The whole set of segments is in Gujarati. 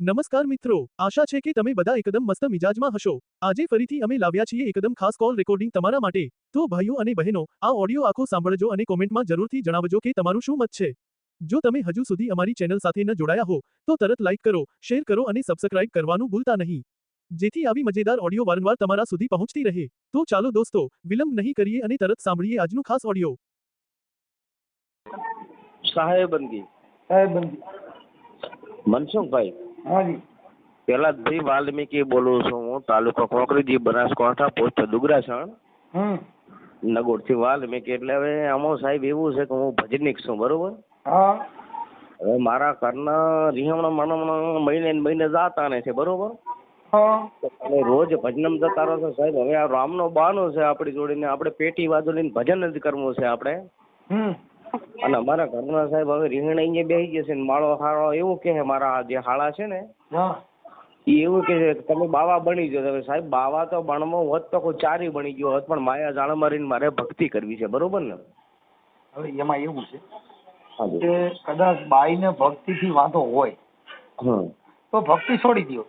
નમસ્કાર મિત્રો, આશા છે કે તમે બધા એકદમ મસ્ત મિજાજમાં હશો। આજે ફરીથી અમે લાવ્યા છીએ એકદમ ખાસ કોલ રેકોર્ડિંગ તમારા માટે। તો ભાઈઓ અને બહેનો, આ ઓડિયો આખો સાંભળજો અને કોમેન્ટમાં જરૂરથી જણાવજો કે તમારું શું મત છે। જો તમે હજુ સુધી અમારી ચેનલ સાથે ન જોડાયા હો, તો તરત લાઈક કરો, શેર કરો અને સબસ્ક્રાઇબ કરવાનું ભૂલતા નહીં, જેથી આવી મજેદાર ઓડિયો વારંવાર તમારા સુધી પહોંચતી રહે। તો ચાલો દોસ્તો, વિલંબ નહીં કરીએ અને તરત સાંભળીએ આજનું ખાસ ઓડિયો। સાહેબંદી મનસુખભાઈ, હાજી પ્રહલાદભાઈ વાલ્મીકી બોલું છું હું, તાલુકો કોકરેજી, બનાસકાંઠા, પોસ્ટ દુગરાસણ, નગોડથી વાલ્મીકી। એટલે હવે આમાં સાહેબ એવું છે કે હું ભજનિક છું, બરોબર? હા હવે મારા ઘરના રીહમણા માણમણા મહિને ને મહિને જાતા ને છે, બરોબર? હા અને રોજ ભજનમ જતા રહો છો સાહેબ। હવે આ રામનો બાનો છે આપણી જોડીને, આપણે પેટી વાજો લઈને ભજન જ કરવું છે આપણે। અને અમારા ઘરના સાહેબ હવે રીંગણ અહીંયા બેસી ગયા છે ને માળો હાળો એવું કે મારા જે હાળા છે ને એ એવું કે છે તમે બાવા બની ગયો। હવે સાહેબ બાવા તો બણમાં હોત તો કોઈ ચારી બની ગયો હોત, પણ માયા જાળ મારીને મારે ભક્તિ કરવી છે, બરોબર ને? હવે એમાં એવું છે કે કદાચ બાઈને ભક્તિથી વાંધો હોય તો ભક્તિ છોડી દો।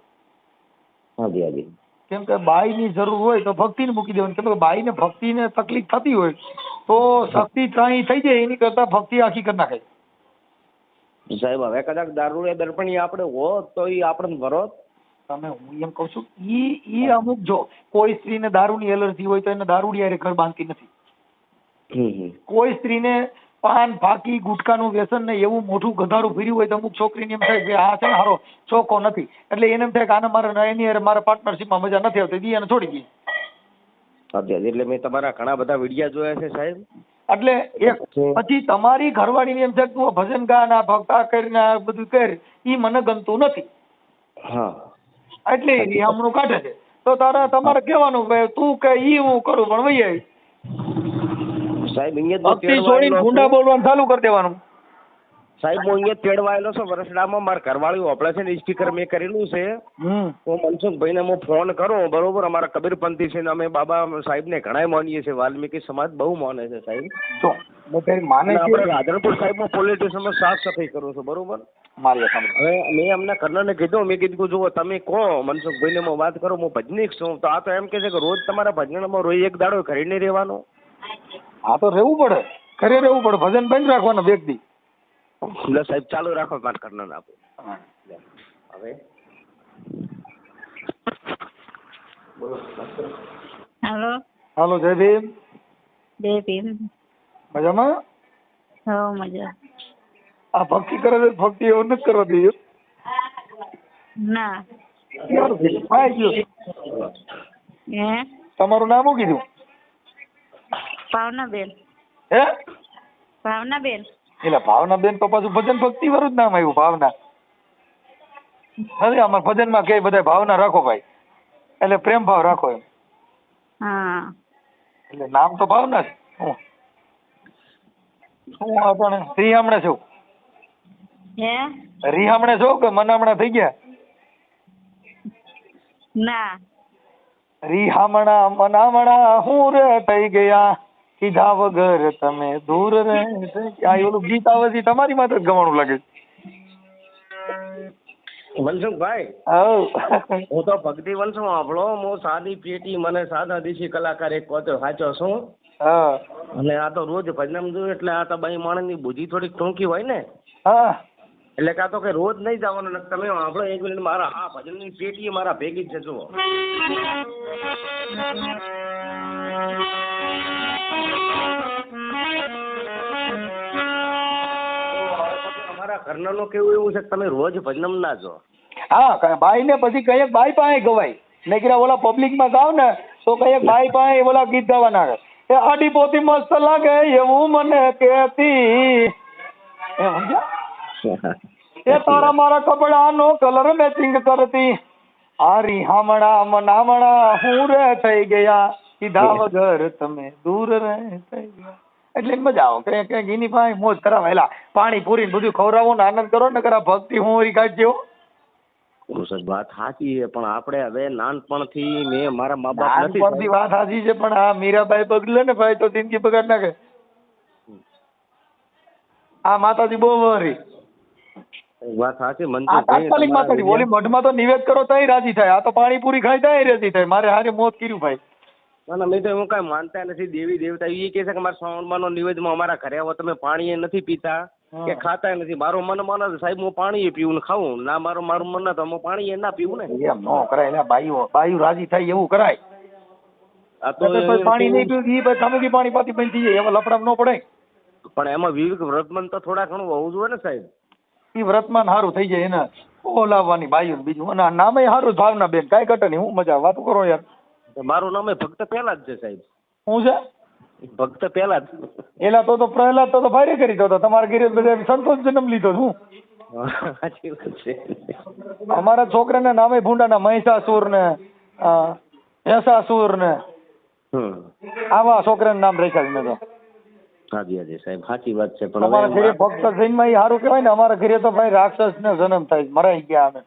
હાજી હાજી કેમ કે બાઈની જરૂર હોય તો ભક્તિને મૂકી દેવાની। કેમ કે બાઈને ભક્તિને તકલીફ થતી હોય તો શક્તિ ત્રાહી થઈ જાય, એની કરતા ભક્તિ આખી કરી નાખે સાહેબ। હવે કદાચ દારૂ દર્પણી આપણે હોત તો એ આપણે ભરોત। તમે હું એમ કઉ છું ઈ અમુક જો કોઈ સ્ત્રીને દારૂની એલર્જી હોય તો એને દારૂડિયા ઘર બાંધતી નથી। કોઈ સ્ત્રીને પાન ફાકી ગુટકાનું વ્યસન ને એવું મોટું ગધારું ફર્યું હોય તો અમુક છોકરીને એમ થાય કે આ છે ને હારો ચોખ્ખો નથી, એટલે એને એમ થાય કે આને મારે એની મારા પાર્ટનરશીપમાં મજા નથી આવતી, એને છોડી દઈએ। એટલે મેં તમારા ઘણા બધા વિડિયા જોયા છે સાહેબ। એટલે એક પછી તમારી ઘરવાળીને એમ છે કે તું ભજન ગા ના ભક્તા કરીને આ બધું કર, ઈ મને ગમતું નથી, એટલે હમણું કાઢે છે। તો તમારે કહેવાનું કે તું કે ઈ હું કરું પણ વહી આવી સાહેબ। ભક્તિ છોડીને ગુંડા બોલવાનું ચાલુ કરી દેવાનું સાહેબ હું અહીંયા તેડવાયેલો છું વરસડામાં, મારા ઘરવાળી ઓપરેશન સ્ટીકર મેં કરેલું છે। હું મનસુખભાઈને હું ફોન કરું, બરોબર? અમારા કબીરપંથી છે ને અમે બાબા સાહેબને ઘણા માનીએ છીએ, વાલ્મીકી સમાજ બહુ માને છે સાહેબ। જો માને આપણે રાધનપુર સાહેબમાં પોલીસ સ્ટેશનમાં સાફ સફાઈ કરું છું, બરોબર? હવે મેં અમને કર્નરને કીધું, મેં કીધું જુઓ તમે કહો મનસુખભાઈને હું વાત કરું, હું ભજનીક છું, તો આ તો એમ કે છે કે રોજ તમારા ભજનમાં રોજ એક દાડો ઘરે નહીં રહેવાનો। હા તો રહેવું પડે, ઘરે રહેવું પડે, ભજન બંધ રાખવાના વ્યક્તિ। એટલે સાહેબ ચાલુ રાખો, મારા કર્નર આપો હવે। હેલો હાલો જય ભીમ। જય ભીમ। મજામાં? હો મજા। આ ભક્તિ કરે છે, ભક્તિ એવું નથી કરવા દઈએ ના હે તમારું નામ શું કીધું? ભાવનાબેન। હે ભાવનાબેન। એટલે ભાવનાબેન તો પાછું ભજન ભક્તિ વાળું જ નામ આવ્યું, ભાવના નથી। અમારા ભજનમાં કે બધા ભાવના રાખો ભાઈ, એટલે પ્રેમ ભાવ રાખો એમ, હા એટલે નામ તો ભાવના જ। શું આપણે રીહામણે છું, હે રીહામણે છો કે મનામણા થઈ ગયા? ના રીહામણા મનામણા હું રે થઈ ગયા, કીધા વગર તમે દૂર રે થઈ ગયા। આ ઓલું ગીત આવે છે તમારી માથે ગવાણું લાગે છે। મનસુખભાઈ હું તો ભક્તિ વંશું આપણો, હું સાદી પેટી મને સાદા દેશી કલાકાર એક પોતે સાચો છું। અને આ તો રોજ ભજનમ જોયું એટલે આ તો બાઈ માણસની બુદ્ધિ થોડીક ટૂંકી હોય ને, એટલે કાં તો કે રોજ નહીં જવાનું। તમે આપણો એક મિનિટ, મારા આ ભજનની પેટી મારા ભેગી જ છે, જુઓ। અમારા ઘરનાનું કેવું એવું છે કે તમે રોજ ભજનમ ના જો। હા બાઈ ને પછી કઈ બાઈ પાસે ગવાય ને, કે ઓલા પબ્લિક માં ગાવ ને તો કઈ બાઈ પાસે ઓલા ગીત ગાવાના, એ આડી પોતી મસ્ત લાગે એવું મને કેતી, એ તારા મારા કપડા નો કલર મેચિંગ કરતી, આ રીહામણા મનામણા હું રે થઈ ગયા, કીધા વગર તમે દૂર રે થઈ ગયા। એટલે મજા આવે કે એની પાસે મોજ કરાવેલા, પાણી પૂરી બધું ખવડાવો ને આનંદ કરો ને, કરા ભક્તિ હું કાઢજો। વાત સાચી છે, પણ આપણે હવે નાનપણથી મેં મારા મા બાપ નાનપણથી વાત સાચી છે, પણ આ મીરાબાઈ બગડે ને ભાઈ તો જિંદગી બગાડ નાખે। આ માતાજી બહુ વરી વાત સાચી આ મનસુખભાઈ તાત્કાલિક માતાજી ઓલી મઢમાં તો નિવેદ કરો તોય રાજી થાય, આ તો પાણીપુરી ખાઈ તોય રાજી થાય. મારે હારે મોત કર્યું ભાઈ. ના મેં તો એવું કાંઈ માનતા નથી. દેવી દેવતા એ કહે છે કે મારા શ્રાવણમાં નિવેદમાં અમારા ઘરે આવો તમે પાણી નથી પીતા કે ખાતા નથી. મારું મન માનો સાહેબ હું પાણી પીવું ને ખાવું ના, મારું મન ના તો હું પાણી ના પીવું ને. એમ નો કરાય એટલે બાયું રાજી થાય એવું કરાય. આ તો પાણી નહીં પીવું ઈ ભાઈ સામુકી પાણી પાતી બંધ થઈ જાય, એવા લફડામાં ન પડે. પણ એમાં વિવેક વ્રતમન તો થોડા ઘણું હોવું જોઈએ ને સાહેબ. ઈ વ્રતમાન સારું થઈ જાય એને ઓલાવવાની બાયું ને બીજું, અને નામે સારું ભાવના બેન, કાંઈ ઘટે નહીં. હું મજા વાતું કરો યાર. મારું નામ ભક્ત પહેલા જ છે સાહેબ. શું છે? ભક્ત પહેલા જ. એલા તો પ્રહલાદ તો ભારે કરી દો. તમારા ઘરે બધા સંતોષ જન્મ લીધો શું? સાચી વાત છે. અમારા છોકરાના નામે ભૂંડાના મહિષાસુર ને ભેંસાસુર ને આવા છોકરાના નામ રાખ્યા મેં તો. હાજી હાજી સાહેબ સાચી વાત છે. પણ અમારા ઘરે ભક્ત જન્મ એ સારું કહેવાય ને. અમારા ઘરે તો ભાઈ રાક્ષસ ને જન્મ થાય, મરાઈ ગયા અમે.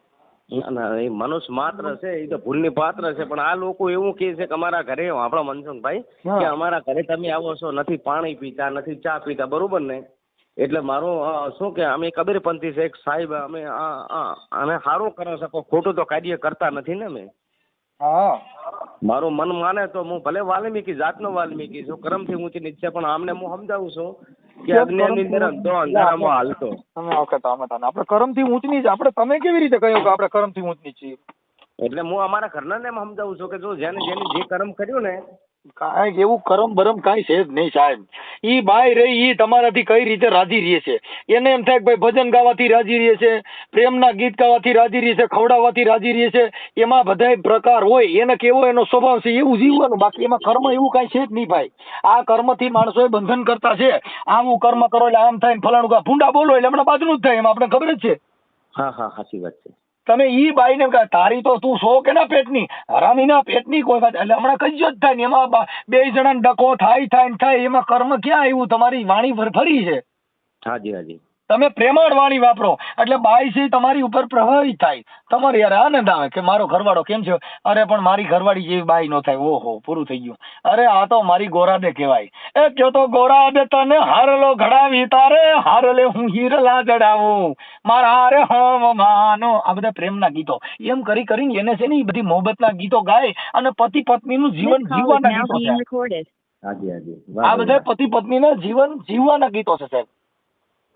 ના એ મનુષ્ય માત્ર છે, એ તો ભૂલની પાત્ર છે. પણ આ લોકો એવું કહે છે કે અમારા ઘરે આપણા મનસુખભાઈ કે અમારા ઘરે તમે આવો છો નથી પાણી પીતા નથી ચા પીતા, બરોબર ને? એટલે મારું શું કે અમે કબીરપંથી છે એક સાહેબ, અમે અમે સારું કરો શકો, ખોટું તો કાર્ય કરતા નથી ને અમે. હા મારું મન માને તો હું ભલે વાલ્મીકી જાતનો વાલ્મીકી છું, કર્મથી ઊંચી નીચ છે, પણ આમને હું સમજાવું છું કે અજ્ઞાનની અંદર અંધો અંધારામાં હાલતો. તમે આપણે કર્મથી ઊંચ નીચ, આપણે તમે કેવી રીતે કહ્યું કે આપણે કર્મથી ઊંચ નીચ છીએ? એટલે હું અમારા ઘરના ને એમ સમજાવું છું કે જો જેને જે કર્મ કર્યું ને કાંઈ એવું કરમ બરમ કાંઈ છે જ નહીં સાહેબ. ઈ બાઈ રહી ઈ તમારાથી કઈ રીતે રાજી રહે છે? એને એમ થાય કે ભાઈ ભજન ગાવાથી રાજી રહે છે, પ્રેમના ગીત ગાવાથી રાજી રહે છે, ખવડાવવાથી રાજી રહે છે. એમાં બધાય પ્રકાર હોય, એને કેવો એનો સ્વભાવ છે એવું જીવવાનું. બાકી એમાં કર્મ એવું કાંઈ છે જ નહીં ભાઈ. આ કર્મથી માણસોએ બંધન કરતા છે. આવું કર્મ કરો એટલે આમ થાય ને ફલાણું કા ભૂંડા બોલો એટલે હમણાં બાજુનું જ થાય, એમાં આપણે ખબર જ છે. હા હા સાચી વાત છે. તમે ઈ બાઈને કહે તારી તો તું સો કેના પેટની, હરામીના પેટની કોઈ વાત, એટલે હમણાં કઈ જ થાય ને એમાં બે જણા ડકો થાય એમાં કર્મ ક્યાં આવ્યું? તમારી વાણી ફરી છે. હાજી હાજી. તમે પ્રેમાળ વાણી વાપરો એટલે બાઈ છે તમારી ઉપર પ્રભાવિત થાય. તમારે યાર આનંદ આવે કે મારો ઘરવાળો કેમ છે. અરે પણ મારી ઘરવાળી જેવી બાઈ નો થાય. ઓહો પૂરું થઈ ગયું. અરે આ તો મારી ગોરાદે કહેવાય. એ કયો તો ગોરાદે તને હારલો ઘડાવી તારે હારલે હું હીરલા જડાવું મારા હારે હોમ માનો. આ બધા પ્રેમના ગીતો એમ કરીને એને છે ને એ બધી મોહબ્બતના ગીતો ગાય અને પતિ પત્નીનું જીવન જીવવાના ગીતો છે. હાજી હાજી. આ બધા પતિ પત્નીના જીવન જીવવાના ગીતો છે સાહેબ.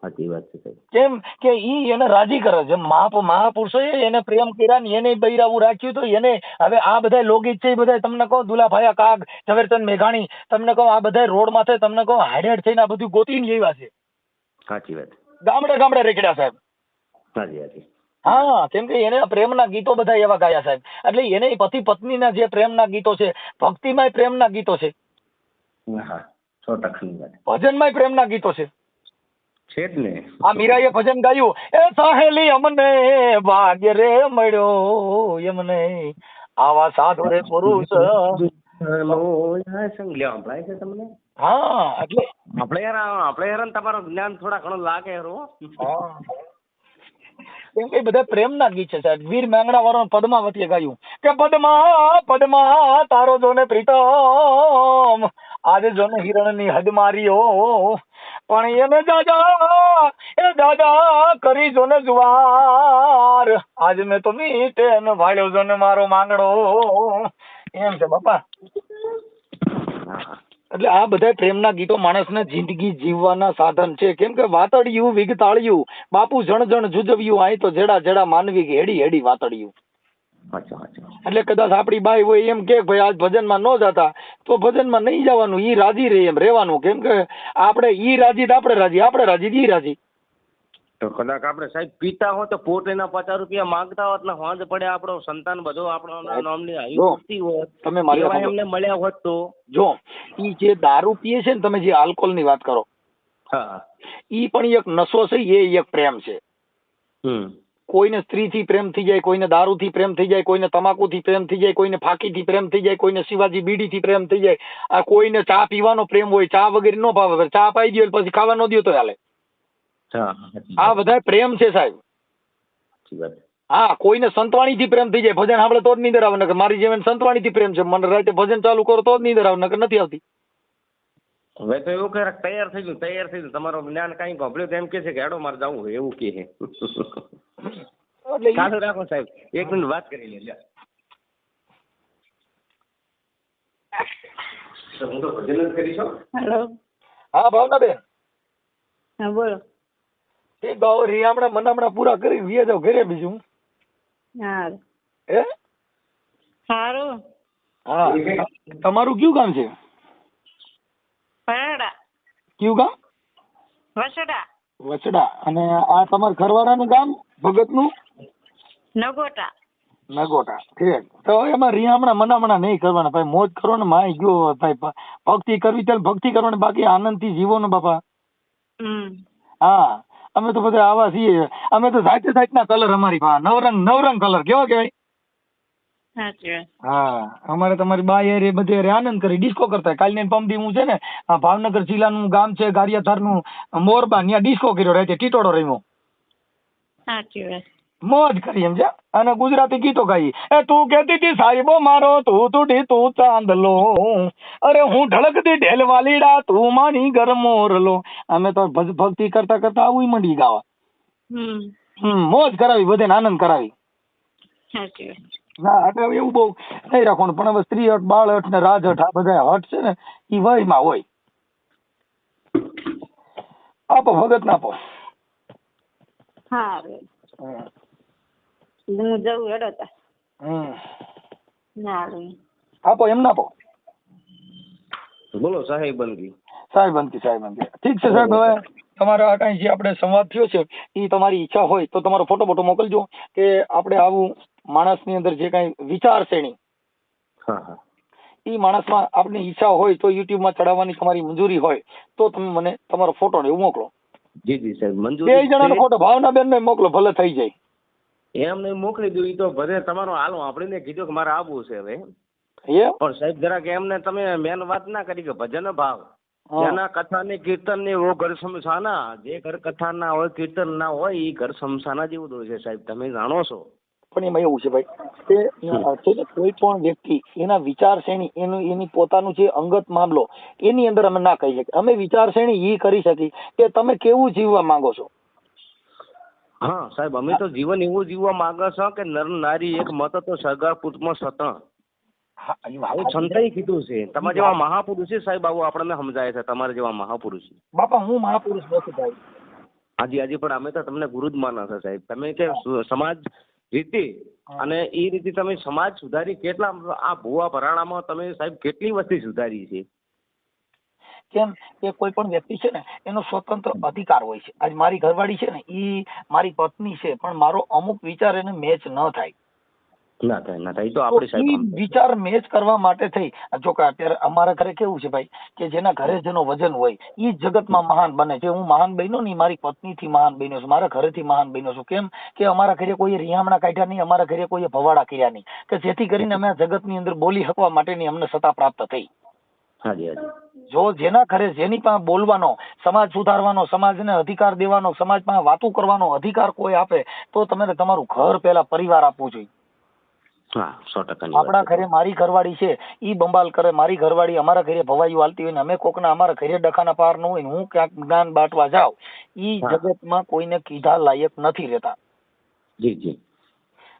સાચી વાત છે. કેમ કે ઈ એને રાજી કરે છે. મહાપુરુષો એને પ્રેમ કર્યા ને એને બૈરાવું રાખ્યું તો એને હવે આ બધા લોકગીત છે એ બધા તમને કહો દુલાભાયા કાગ, ઝવેરચંદ મેઘાણી, તમને કહો આ બધા રોડ માથે તમને કહો હાડેડ થઈને આ બધું ગોતીને આવ્યા છે. સાચી વાત. ગામડે રેકડ્યા સાહેબ. હાજી હાજી. હા કેમ કે એને પ્રેમના ગીતો બધા એવા ગાયા સાહેબ. એટલે એને પતિ પત્નીના જે પ્રેમના ગીતો છે, ભક્તિમાંય પ્રેમના ગીતો છે, હા 100% વાત. ભજનમાંય પ્રેમના ગીતો છે. છે જ ને. આ મીરાએ ભજન ગાયું, એ સાહેલી અમને ભાગ્ય રે મળ્યો એમને આવા સાધુ રે પુરુષ. સંભળાય છે તમને? હા એટલે આપણે યાર તમારું જ્ઞાન થોડા ઘણું લાગે કેમ કે બધા પ્રેમના ગીત છે સાહેબ. વીર માંગણા વાળો પદ્માવતીએ ગાયું કે પદ્મા તારો જોને પ્રીતમ આજે જોને હિરણની હદ માર્યો પણ એને દાદા કરી જોને જુવાર આજ મેં તો મીટે ને ભાળ્યો જોને મારો માંગણો. એમ છે બાપા. એટલે આ બધા પ્રેમના ગીતો માણસને જિંદગી જીવવાના સાધન છે. કેમ કે વાતડિયું વિગતાળ્યું બાપુ જણ જુજવ્યું આય તો જેડા માનવી હેડી વાતડિયું. એટલે કદાચ આપણી બાઈ હોય એમ કે ભાઈ આજ ભજનમાં ન જતા તો ભજનમાં નહીં જવાનું, ઈ રાજી રહે એમ રહેવાનું. કેમ કે આપણે ઈ રાજી તો આપણે રાજી ઈ રાજી. તો કદાચ આપણે સાહેબ પીતા હોય તો પોટેના 50 રૂપિયા માંગતા હોત ને હોંજ પડે આપણો સંતાન બધો આપણો નામની આયુષ્ય હોત, તમે મારી એમને મળ્યા હોત તો. જો ઈ જે દારૂ પીએ છે ને, તમે જે આલ્કોહોલ ની વાત કરો, હા ઈ પણ એક નશો છે, એ એક પ્રેમ છે. કોઈને સ્ત્રીથી પ્રેમ થઈ જાય, કોઈને દારૂથી પ્રેમ થઈ જાય, કોઈને તમાકુથી પ્રેમ થઈ જાય, કોઈને ફાંકીથી પ્રેમ થઈ જાય, કોઈને શિવાજી બીડીથી પ્રેમ થઈ જાય. આ કોઈને ચા પીવાનો પ્રેમ હોય, ચા વગેરે ન ભાવે, ચા પાઈ દો પછી ખાવા ન દો તો હાલે. આ બધા પ્રેમ છે સાહેબ. હા કોઈને સંતવાણીથી પ્રેમ થઈ જાય, ભજન સાંભળે તો જ નીંદર આવે. મારી જેમ સંતવાણીથી પ્રેમ છે, મને રાતે ભજન ચાલુ કરો તો જ નીંદર આવે, નકર નથી આવતી. હવે તો એવું કે તૈયાર થઈ ગયું તમારો જ્ઞાન કાંઈ ગોભળ્યું તો એમ કે છે કે હેડો મારે જવું હોય એવું કે છે. એટલે ચાલુ રાખો સાહેબ, 1 મિનિટ વાત કરી લે. હું તો ભજન જ કરીશ. હેલો. હા ભાવનાબેન, હા બોલો. એ ગાઓ રીયામણા મનામણા પૂરા કરી વિયા જાવ ઘરે. બીજું હા હે સારું. હા, તમારું કયું ગામ છે? પરડા કયું ગામ? વસડા વચડા. અને આ તમારા ઘરવાળાનું ગામ ભગતનું? નગોટા. નગોટા. ઠીક. તો એમાં રીયામણા મનામણા નહીં કરવાના ભાઈ, મોજ કરો ને. માય ગયો ભાઈ, ભક્તિ કરવી ચાલ ભક્તિ કરવાની, બાકી આનંદથી જીવો ને બાપા. હા, અમે તો બધા આવા છીએ. અમે તો જાતે જાતના કલર અમારી પાસે, નવરંગ કલર કેવા કહેવાય. સાચી વાત. હા, અમારે તમારી બાઈ હારે બધે હારે આનંદ કરી ડિસ્કો કરતા. કાલની પમદી હું છે ને આ ભાવનગર જિલ્લાનું ગામ છે ગારિયાધારનું મોરબા, ત્યાં ડિસ્કો કર્યો રાતે, ટીટોડો રમ્યો. સાચી વાત. મોજ કરી એમ છે. અને ગુજરાતી ગીતો ગાઈ. એ તું કહેતી હતી સાહેબો મારો તું તૂટી તું ચાંદલો, અરે હું ઢળકતી ઢેલ વાલીડા તું માની ઘર મોરલો. અમે તો ભક્તિ કરતા કરતા આવું મંડી ગાવા. મોજ કરાવી, બધાને આનંદ કરાવી. સાચી વાત. ના એટલે એવું બહુ નહીં રાખવાનું. પણ હવે સ્ત્રી હટ, બાળ હટ ને રાજ હટ, આ બધા હટ છે ને એ વયમાં હોય. આપો ભગત ના આપો. સારું. હું જવું હેડો તા. ના આપો એમ ના આપો. બોલો સાહેબ બનગી. સાહેબ બનકી. ઠીક છે સાહેબ. હવે તમારા કઈ જે આપણે સંવાદ થયો છે એ તમારી ઈચ્છા હોય તો તમારો ફોટો બોટો મોકલજો કે આપણે આવું માણસની અંદર જે કઈ વિચારશ્રેણી એ માણસમાં આપની ઈચ્છા હોય તો યુટ્યુબમાં ચડાવવાની તમારી મંજૂરી હોય તો તમે મને તમારો ફોટો ને એવું મોકલો. જી સાહેબ, મંજૂર. 2 જણાનો ફોટો ભાવનાબેન ને મોકલો, ભલે થઈ જાય. એમને મોકલી દઉં. ઈ તો ભલે તમારો હાલો. આપણે કીધું કે મારે આવવું છે હવે. પણ સાહેબ જરાક એમને તમે મેન વાત ના કરી કે ભજન ભાવ જેના કથા ને કીર્તન ને ઓ ઘર શમશાના. જે ઘર કથા ના હોય, કીર્તન ના હોય, એ ઘર શમશાના જેવું જ હોય છે સાહેબ, તમે જાણો છો. પણ એમાં એવું છે ભાઈ કે કોઈ પણ વ્યક્તિ એના વિચારશ્રેણી એની પોતાનું જે અંગત મામલો એની અંદર અમે ના કહી શકીએ. અમે વિચારશ્રેણી એ કરી શકી કે તમે કેવું જીવવા માંગો છો. હા સાહેબ, અમે તો જીવન એવું જીવવા માંગે છો કે નર નારી એક મત તો સગા પુત્રમાં સત. આવું સંતાઈ કીધું છે. તમારા જેવા મહાપુરુષ છે સાહેબ, આવું આપણને સમજાય છે. તમારા જેવા મહાપુરુષ. બાપા હું મહાપુરુષ નથી ભાઈ. હાજી પણ અમે તો તમને ગુરુ જ માનો છો સાહેબ. તમે કે સમાજ રીતે અને એ રીતે તમે સમાજ સુધારી કેટલા, આ ભુવા ભરાણામાં તમે સાહેબ કેટલી વસ્તી સુધારી છે. કેમ કે કોઈ પણ વ્યક્તિ છે ને એનો સ્વતંત્ર અધિકાર હોય છે. આજ મારી ઘરવાળી છે ને એ મારી પત્ની છે, પણ મારો અમુક વિચાર એને મેચ ન થાય. ના થાય તો આપણે સાહેબ વિચાર મેચ કરવા માટે થઈ. જો કે અત્યારે અમારા ઘરે કેવું છે ભાઈ કે જેના ઘરે જેનો વજન હોય એ જગતમાં મહાન બને છે. હું મહાન બન્યો નહીં, મારી પત્ની થી મહાન બન્યો છું, મારા ઘરેથી મહાન બન્યો છું. કેમ કે અમારા ઘરે કોઈ રિહામણા કાઢ્યા નહીં, અમારા ઘરે કોઈ ભવાડા કર્યા નહીં, કે જેથી કરીને અમે જગત ની અંદર બોલી શકવા માટેની અમને સત્તા પ્રાપ્ત થઈ. જો જેના ઘરે જેની પાસે બોલવાનો, સમાજ સુધારવાનો, સમાજને અધિકાર દેવાનો, સમાજ પાસે વાતો કરવાનો અધિકાર કોઈ આપે તો તમે તમારું ઘર પેલા પરિવાર આપવું જોઈએ. આપણા ઘરે મારી ઘરવાળી છે ઈ બંબાલ કરે, મારી ઘરવાળી અમારા ઘરે ભવાઈઓ હાલતી હોય ને અમે કોકના અમારા ઘરે ડખાના પાર ન હોય ને હું ક્યાંક જ્ઞાન બાંટવા જાઉં, ઈ જગતમાં કોઈને કીધા લાયક નથી રહેતા.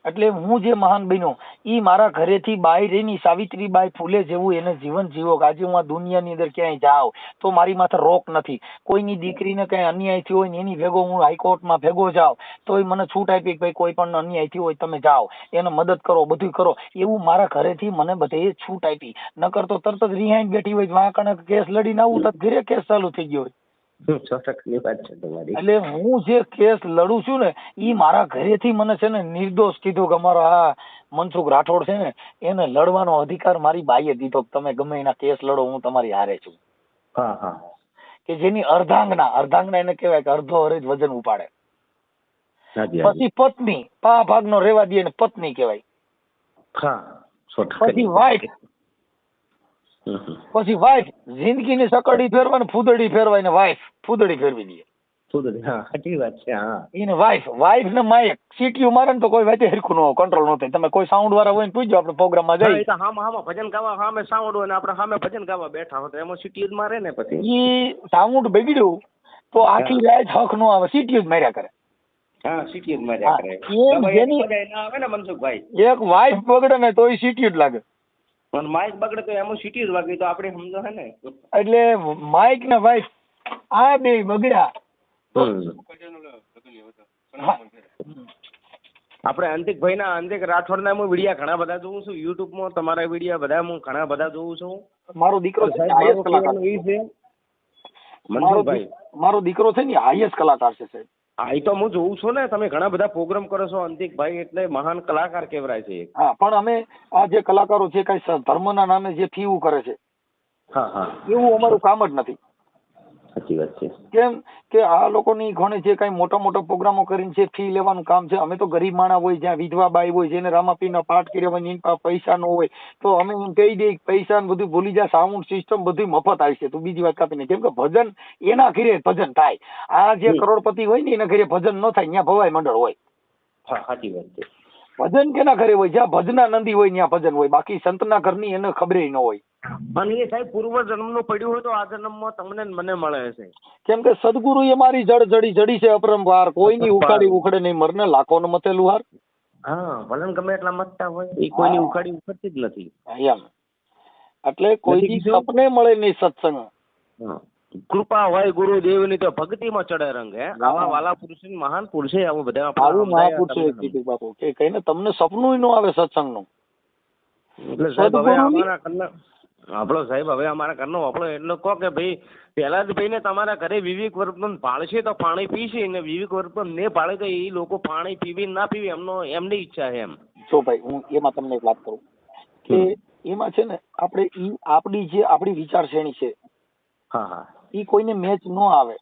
એટલે હું જે મહાન બન્યો ઈ મારા ઘરેથી બાયરેની સાવિત્રીબાઈ ફૂલે જેવું એને જીવન જીવો. આજે હું આ દુનિયાની અંદર ક્યાંય જાઉં તો મારી માથે રોક નથી. કોઈની દીકરીને કઈ અન્યાય થયો હોય ને એની ભેગો હું હાઈકોર્ટમાં ભેગો જાઉં તો મને છૂટ આપી કે ભાઈ કોઈ પણ અન્યાય થયો હોય તમે જાઓ, એને મદદ કરો, બધું કરો, એવું મારા ઘરેથી મને બધે છૂટ આપી. નકર તો તરત જ રિહાઈન બેઠી હોય, વાંકણે કેસ લડીને આવું તો ઘરે કેસ ચાલુ થઈ ગયો હોય. એટલે હું જે કેસ લડું છું ને ઈ મારા ઘરેથી મને છે ને નિર્દોષ કીધું કે અમારો આ મનસુખ રાઠોડ છે ને એને લડવાનો અધિકાર મારી બાઈએ દીધો. તમે ગમે એના કેસ લડો, હું તમારી હારે છું. કે જેની અર્ધાંગના એને કહેવાય કે અડધો હરેજ વજન ઉપાડે. પછી પત્ની ભાગનો રેવા દે ને પત્ની કહેવાય. પછી વાઈફ જિંદગીની સકડી ફેરવાય ને ફૂદડી ફેરવાય ને વાઈફ ફૂદડી ફેરવી દે. સુધરી, હા સાચી વાત છે. હા એને વાઇફ ને માઇક સીટીયુ મારે ને તો કોઈ વાતે હરખું ન કંટ્રોલ ન થાય. તમે કોઈ સાઉન્ડ વાળા હોય ને પૂછજો, આપણે પ્રોગ્રામમાં હા, જઈ એ તો હામાં ભજન ગાવા સામે સાઉન્ડ હોય ને આપણે સામે ભજન ગાવા બેઠા હોય તો એમાં સિટી જ મારે ને પછી. ઈ સાઉન્ડ બગડ્યું તો આખી રાત હક નો આવે, સીટીયુ જ માર્યા કરે. હા સિટી જ માર્યા કરે. એમ ગમે જેની એની મજા ના આવે ને મનસુખભાઈ. એક વાઇફ બગડે ને તો એ સીટીયુ જ લાગે. પણ માઇક બગડે તો એમાં સિટી જ વાગે તો આપણે સમજો હે ને. એટલે માઇક ને વાઇફ આ બે બગડ્યા. આપણે અંતિક રાઠોડના હું વિડીયા ઘણા બધા જોઉં છું યુટ્યુબમાં. તમારા વિડીયા બધા હું ઘણા બધા જોઉં છું. મારો દીકરો છે ને હાઈએસ્ટ કલાકાર છે. મનસુખભાઈ મારો દીકરો છે ને હાઈએસ્ટ કલાકાર છે સાહેબ. હા, એ તો હું જોઉં છું ને. તમે ઘણા બધા પ્રોગ્રામ કરો છો અંતિકભાઈ, એટલે મહાન કલાકાર કહેવાય છે. હા, પણ અમે આ જે કલાકારો છે કઈ ધર્મના નામે જે ફીવું કરે છે, હા હા, એવું અમારું કામ જ નથી. સાચી વાત છે. કેમ કે આ લોકોની ઘણે જે કઈ મોટા મોટા પ્રોગ્રામો કરીને જે ફી લેવાનું કામ છે, અમે તો ગરીબ માણસ હોય, જ્યાં વિધવા બાઈ હોય, જેને રામાપીરના પાઠ કર્યા હોય, એની પાસે પૈસા ન હોય, તો અમે એમ કહી દઈએ પૈસા ને બધું ભૂલી જાય, સાઉન્ડ સિસ્ટમ બધું મફત આવશે, તું બીજી વાત કાપી નહીં. કેમ કે ભજન એના ઘરે ભજન થાય. આ જે કરોડપતિ હોય ને એના ઘરે ભજન ન થાય, ત્યાં ભવાઈ મંડળ હોય. હા સાચી વાત છે. ભજન કેના ઘરે હોય? જ્યાં ભજના નંદી હોય ત્યાં ભજન હોય. બાકી સંતના ઘરની એને ખબર ન હોય. અને એ સાહેબ પૂર્વ જન્મનું પડ્યું હોય તો આ જન્મમાં તમને ને મને મળે છે. કેમ કે સદગુરુ એ મારી જડી છે અપરંપાર, કોઈની ઉખાડી ઉખડે નહીં, મરને લાખોનું મતેલું હાર. હા, ભલે ગમે એટલા મતતા હોય, એ કોઈની ઉખાડી ઉખડતી જ નથી. એમ એટલે કોઈ સપને મળે નહીં સત્સંગ. કૃપા હોય ગુરુદેવની તો ભક્તિમાં ચડે રંગ. હે આવા વાલા પુરુષ મહાન પુરુષે આવું બધા આવું મહાપુરુષે કીધું બાપુ કે કઈને તમને સપનું ન આવે સત્સંગનું. એટલે સાહેબ હવે અમારા ઘરના આપણો સાહેબ હવે અમારા ઘરનો આપણો એટલો કહો કે ભાઈ પહેલા જ ભાઈને તમારા ઘરે વિવેક વર્તન પાળશે તો પાણી પીશે, ને વિવેક વર્તન ને પાળે તો એ લોકો પાણી પીવી ના પીવી એમની ઈચ્છા છે. એમ જો ભાઈ હું એમાં તમને એક વાત કરું કે એમાં છે ને આપણે આપણી વિચારશ્રેણી છે, હા હા, ઈ કોઈને મેચ ન આવે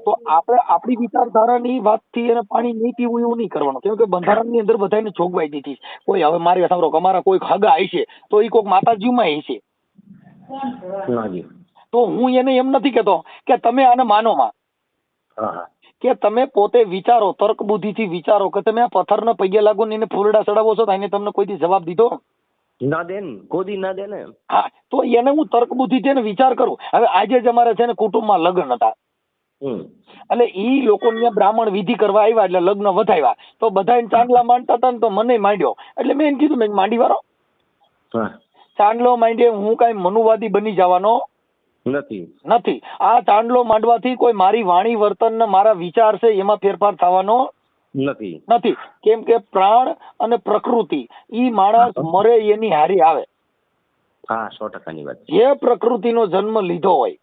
તો આપણે આપણી વિચારધારાની વાતથી એને પાણી નહીં પીવું એવું નહીં કરવાનું. કેમ કે બંધારણની અંદર બધાને જોગવાઈ દીધી. કોઈ હવે મારી સાંભળો અમારા કોઈ હગા હશે તો એ કોઈક માતાજીમાં હશે, તો હું એને એમ નથી કેતો કે તમે આને માનો માં, કે તમે પોતે વિચારો, તર્ક બુદ્ધિથી વિચારો કે તમે આ પથ્થરના પગે લાગો ને એને ફૂલડા ચડાવો છો તો એને તમને કોઈ જવાબ દીધો ના દે ને, કોઈ ના દે ને. હા, તો એને હું તર્ક બુદ્ધિથી વિચાર કરું. હવે આજે જ અમારે છે ને કુટુંબમાં લગ્ન હતા, એટલે ઈ લોકો બ્રાહ્મણ વિધિ કરવા આવ્યા એટલે લગ્ન વધાવ્યા, તો બધા ચાંદલા માંડતા હતા ને તો મને માંડ્યો. એટલે મેં એમ કીધું મેં માંડી વાળો ચાંદલો માંડે, હું કઈ મનુવાદી બની જવાનો નથી. આ ચાંદલો માંડવાથી કોઈ મારી વાણી વર્તન ને મારા વિચાર છે એમાં ફેરફાર થવાનો નથી. કેમ કે પ્રાણ અને પ્રકૃતિ ઈ માણસ મરે એની હારી આવે. હા, 100%ની વાત. જે પ્રકૃતિનો જન્મ લીધો હોય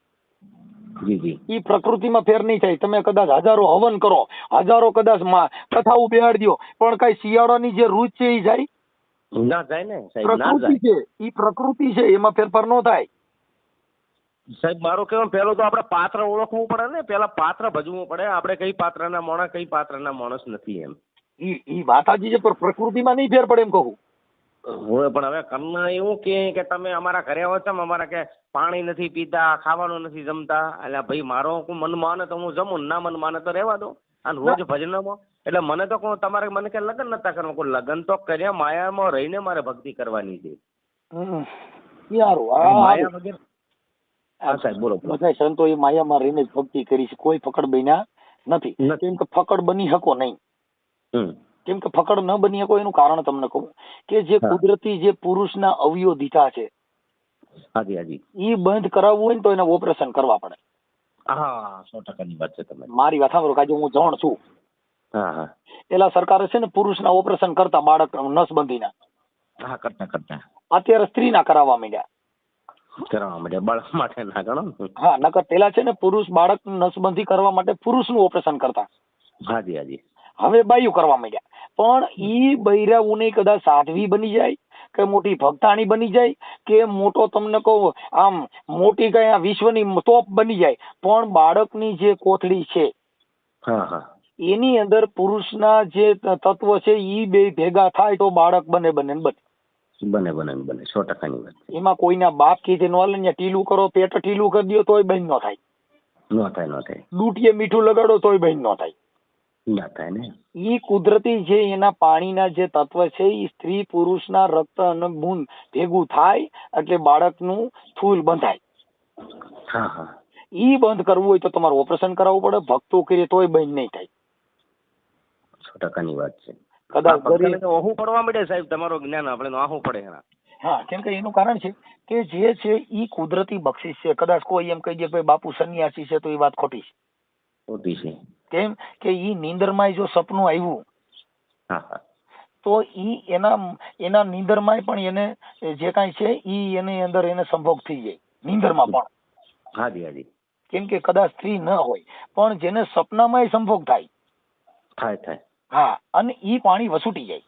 ઈ પ્રકૃતિમાં ફેર નહીં થાય. તમે કદાચ હજારો હવન કરો, હજારો કદાચ કથાઓ બેહાડી દો, પણ કઈ શિયાળાની જે રૂચ છે એ જાય ના જાય ને સાહેબ. પ્રકૃતિ છે, ઈ પ્રકૃતિ છે, એમાં ફેરફાર ન થાય. સાહેબ મારો કહેવાનો પહેલો તો આપણે પાત્ર ઓળખવું પડે ને, પેલા પાત્ર ભજવું પડે. આપણે કઈ પાત્રના માણસ કઈ પાત્રના માણસ નથી. એમ ઈ માતાજી છે, પણ પ્રકૃતિમાં નહીં ફેર પડે એમ કહું હોય. પણ હવે કરના એવું કે તમે અમારા ઘરે આવો છો, અમારા કે પાણી નથી પીતા, ખાવાનું નથી જમતા. એટલે ભાઈ મારો મન માને તો હું જમું, ના મન માને તો રહેવા દો. અને રોજ ભજનમાં એટલે મને તો કહું તમારે મને કે લગ્ન નતા કરવા, કોઈ લગ્ન તો કર્યા, માયામાં રહીને મારે ભક્તિ કરવાની છે. માયા વગર. હા સાહેબ બોલો. બધા સંતો એ માયામાં રહીને જ ભક્તિ કરી છે, કોઈ ફકડ બન્યા નથી. કેમ કે ફકડ બની શકો નહીં. કેમ કે ફકડ ન બની શકો એનું કારણ તમને કહું કે જે કુદરતી જે પુરુષના અવયવ દીધા છે ઈ બંધ કરાવવું હોય ને તો એને ઓપરેશન કરવા પડે. હા, 100%ની વાત છે. તમે મારી વાત સાંભળો, કાજે હું જાણ છું. પેલા સરકારે છે ને પુરુષના ઓપરેશન કરતા, બાળક નસબંધીના. હા, કરતા. અત્યારે સ્ત્રીના કરાવવા માંડ્યા. બાળક માટે ના ગણો. હા, નકર પેલા છે ને પુરુષ બાળક નસબંધી કરવા માટે પુરુષનું ઓપરેશન કરતા. હાજી. હવે બાયું કરવા માંડ્યા. પણ ઈ બૈરાઓને કદાચ સાધ્વી બની જાય કે મોટી ભક્તાણી બની જાય કે મોટો તમને કહું આમ મોટી કઈ આ વિશ્વની ટોપ બની જાય, પણ બાળકની જે કોથળી છે એની અંદર પુરુષના જે તત્વ છે ઈ બે ભેગા થાય તો બાળક બને 100%ની વાત. એમાં કોઈના બાપ કીધે નો હાલે, ટીલું કરો, પેટ ટીલું કરી દો તોય બંધ ન થાય. ન થાય ન થાય ડૂટીએ મીઠું લગાડો તોય બંધ ન થાય. ના થાય ને. ઈ કુદરતી છે, એના પાણીના જે તત્વ છે એ સ્ત્રી પુરુષના રક્ત અને મૂન ભેગું થાય એટલે બાળકનું થૂલ બંધાય. હા હા ઈ બંધ કરવું હોય તો તમારે ઓપરેશન કરાવવું પડે. ભક્તો કરીએ તોય બંધ નહીં થાય. 100% વાત છે. કદાચ ગરીબ આહું પડવા માંડે સાહેબ, તમારો જ્ઞાન આપણે આહું પડે એના. હા, કેમ કે એનું કારણ છે કે જે છે ઈ કુદરતી બક્ષિસ છે. કદાચ કોઈ એમ કહી દે ભાઈ બાપુ સન્યાસી છે તો એ વાત ખોટી છે. ખોટી છે. કેમ કે ઈ નીંદરમાં જો સપનું આવ્યું હા હા તો ઈ એના નીંદરમાં પણ એને જે કાંઈ છે ઈ એની અંદર એને સંભોગ થઈ જાય નીંદરમાં પણ. હાજી હાજી કેમ કે કદાચ સ્ત્રી ન હોય પણ જેને સપનામાં સંભોગ થાય. થાય થાય. હા, અને ઈ પાણી વસૂટી જાય.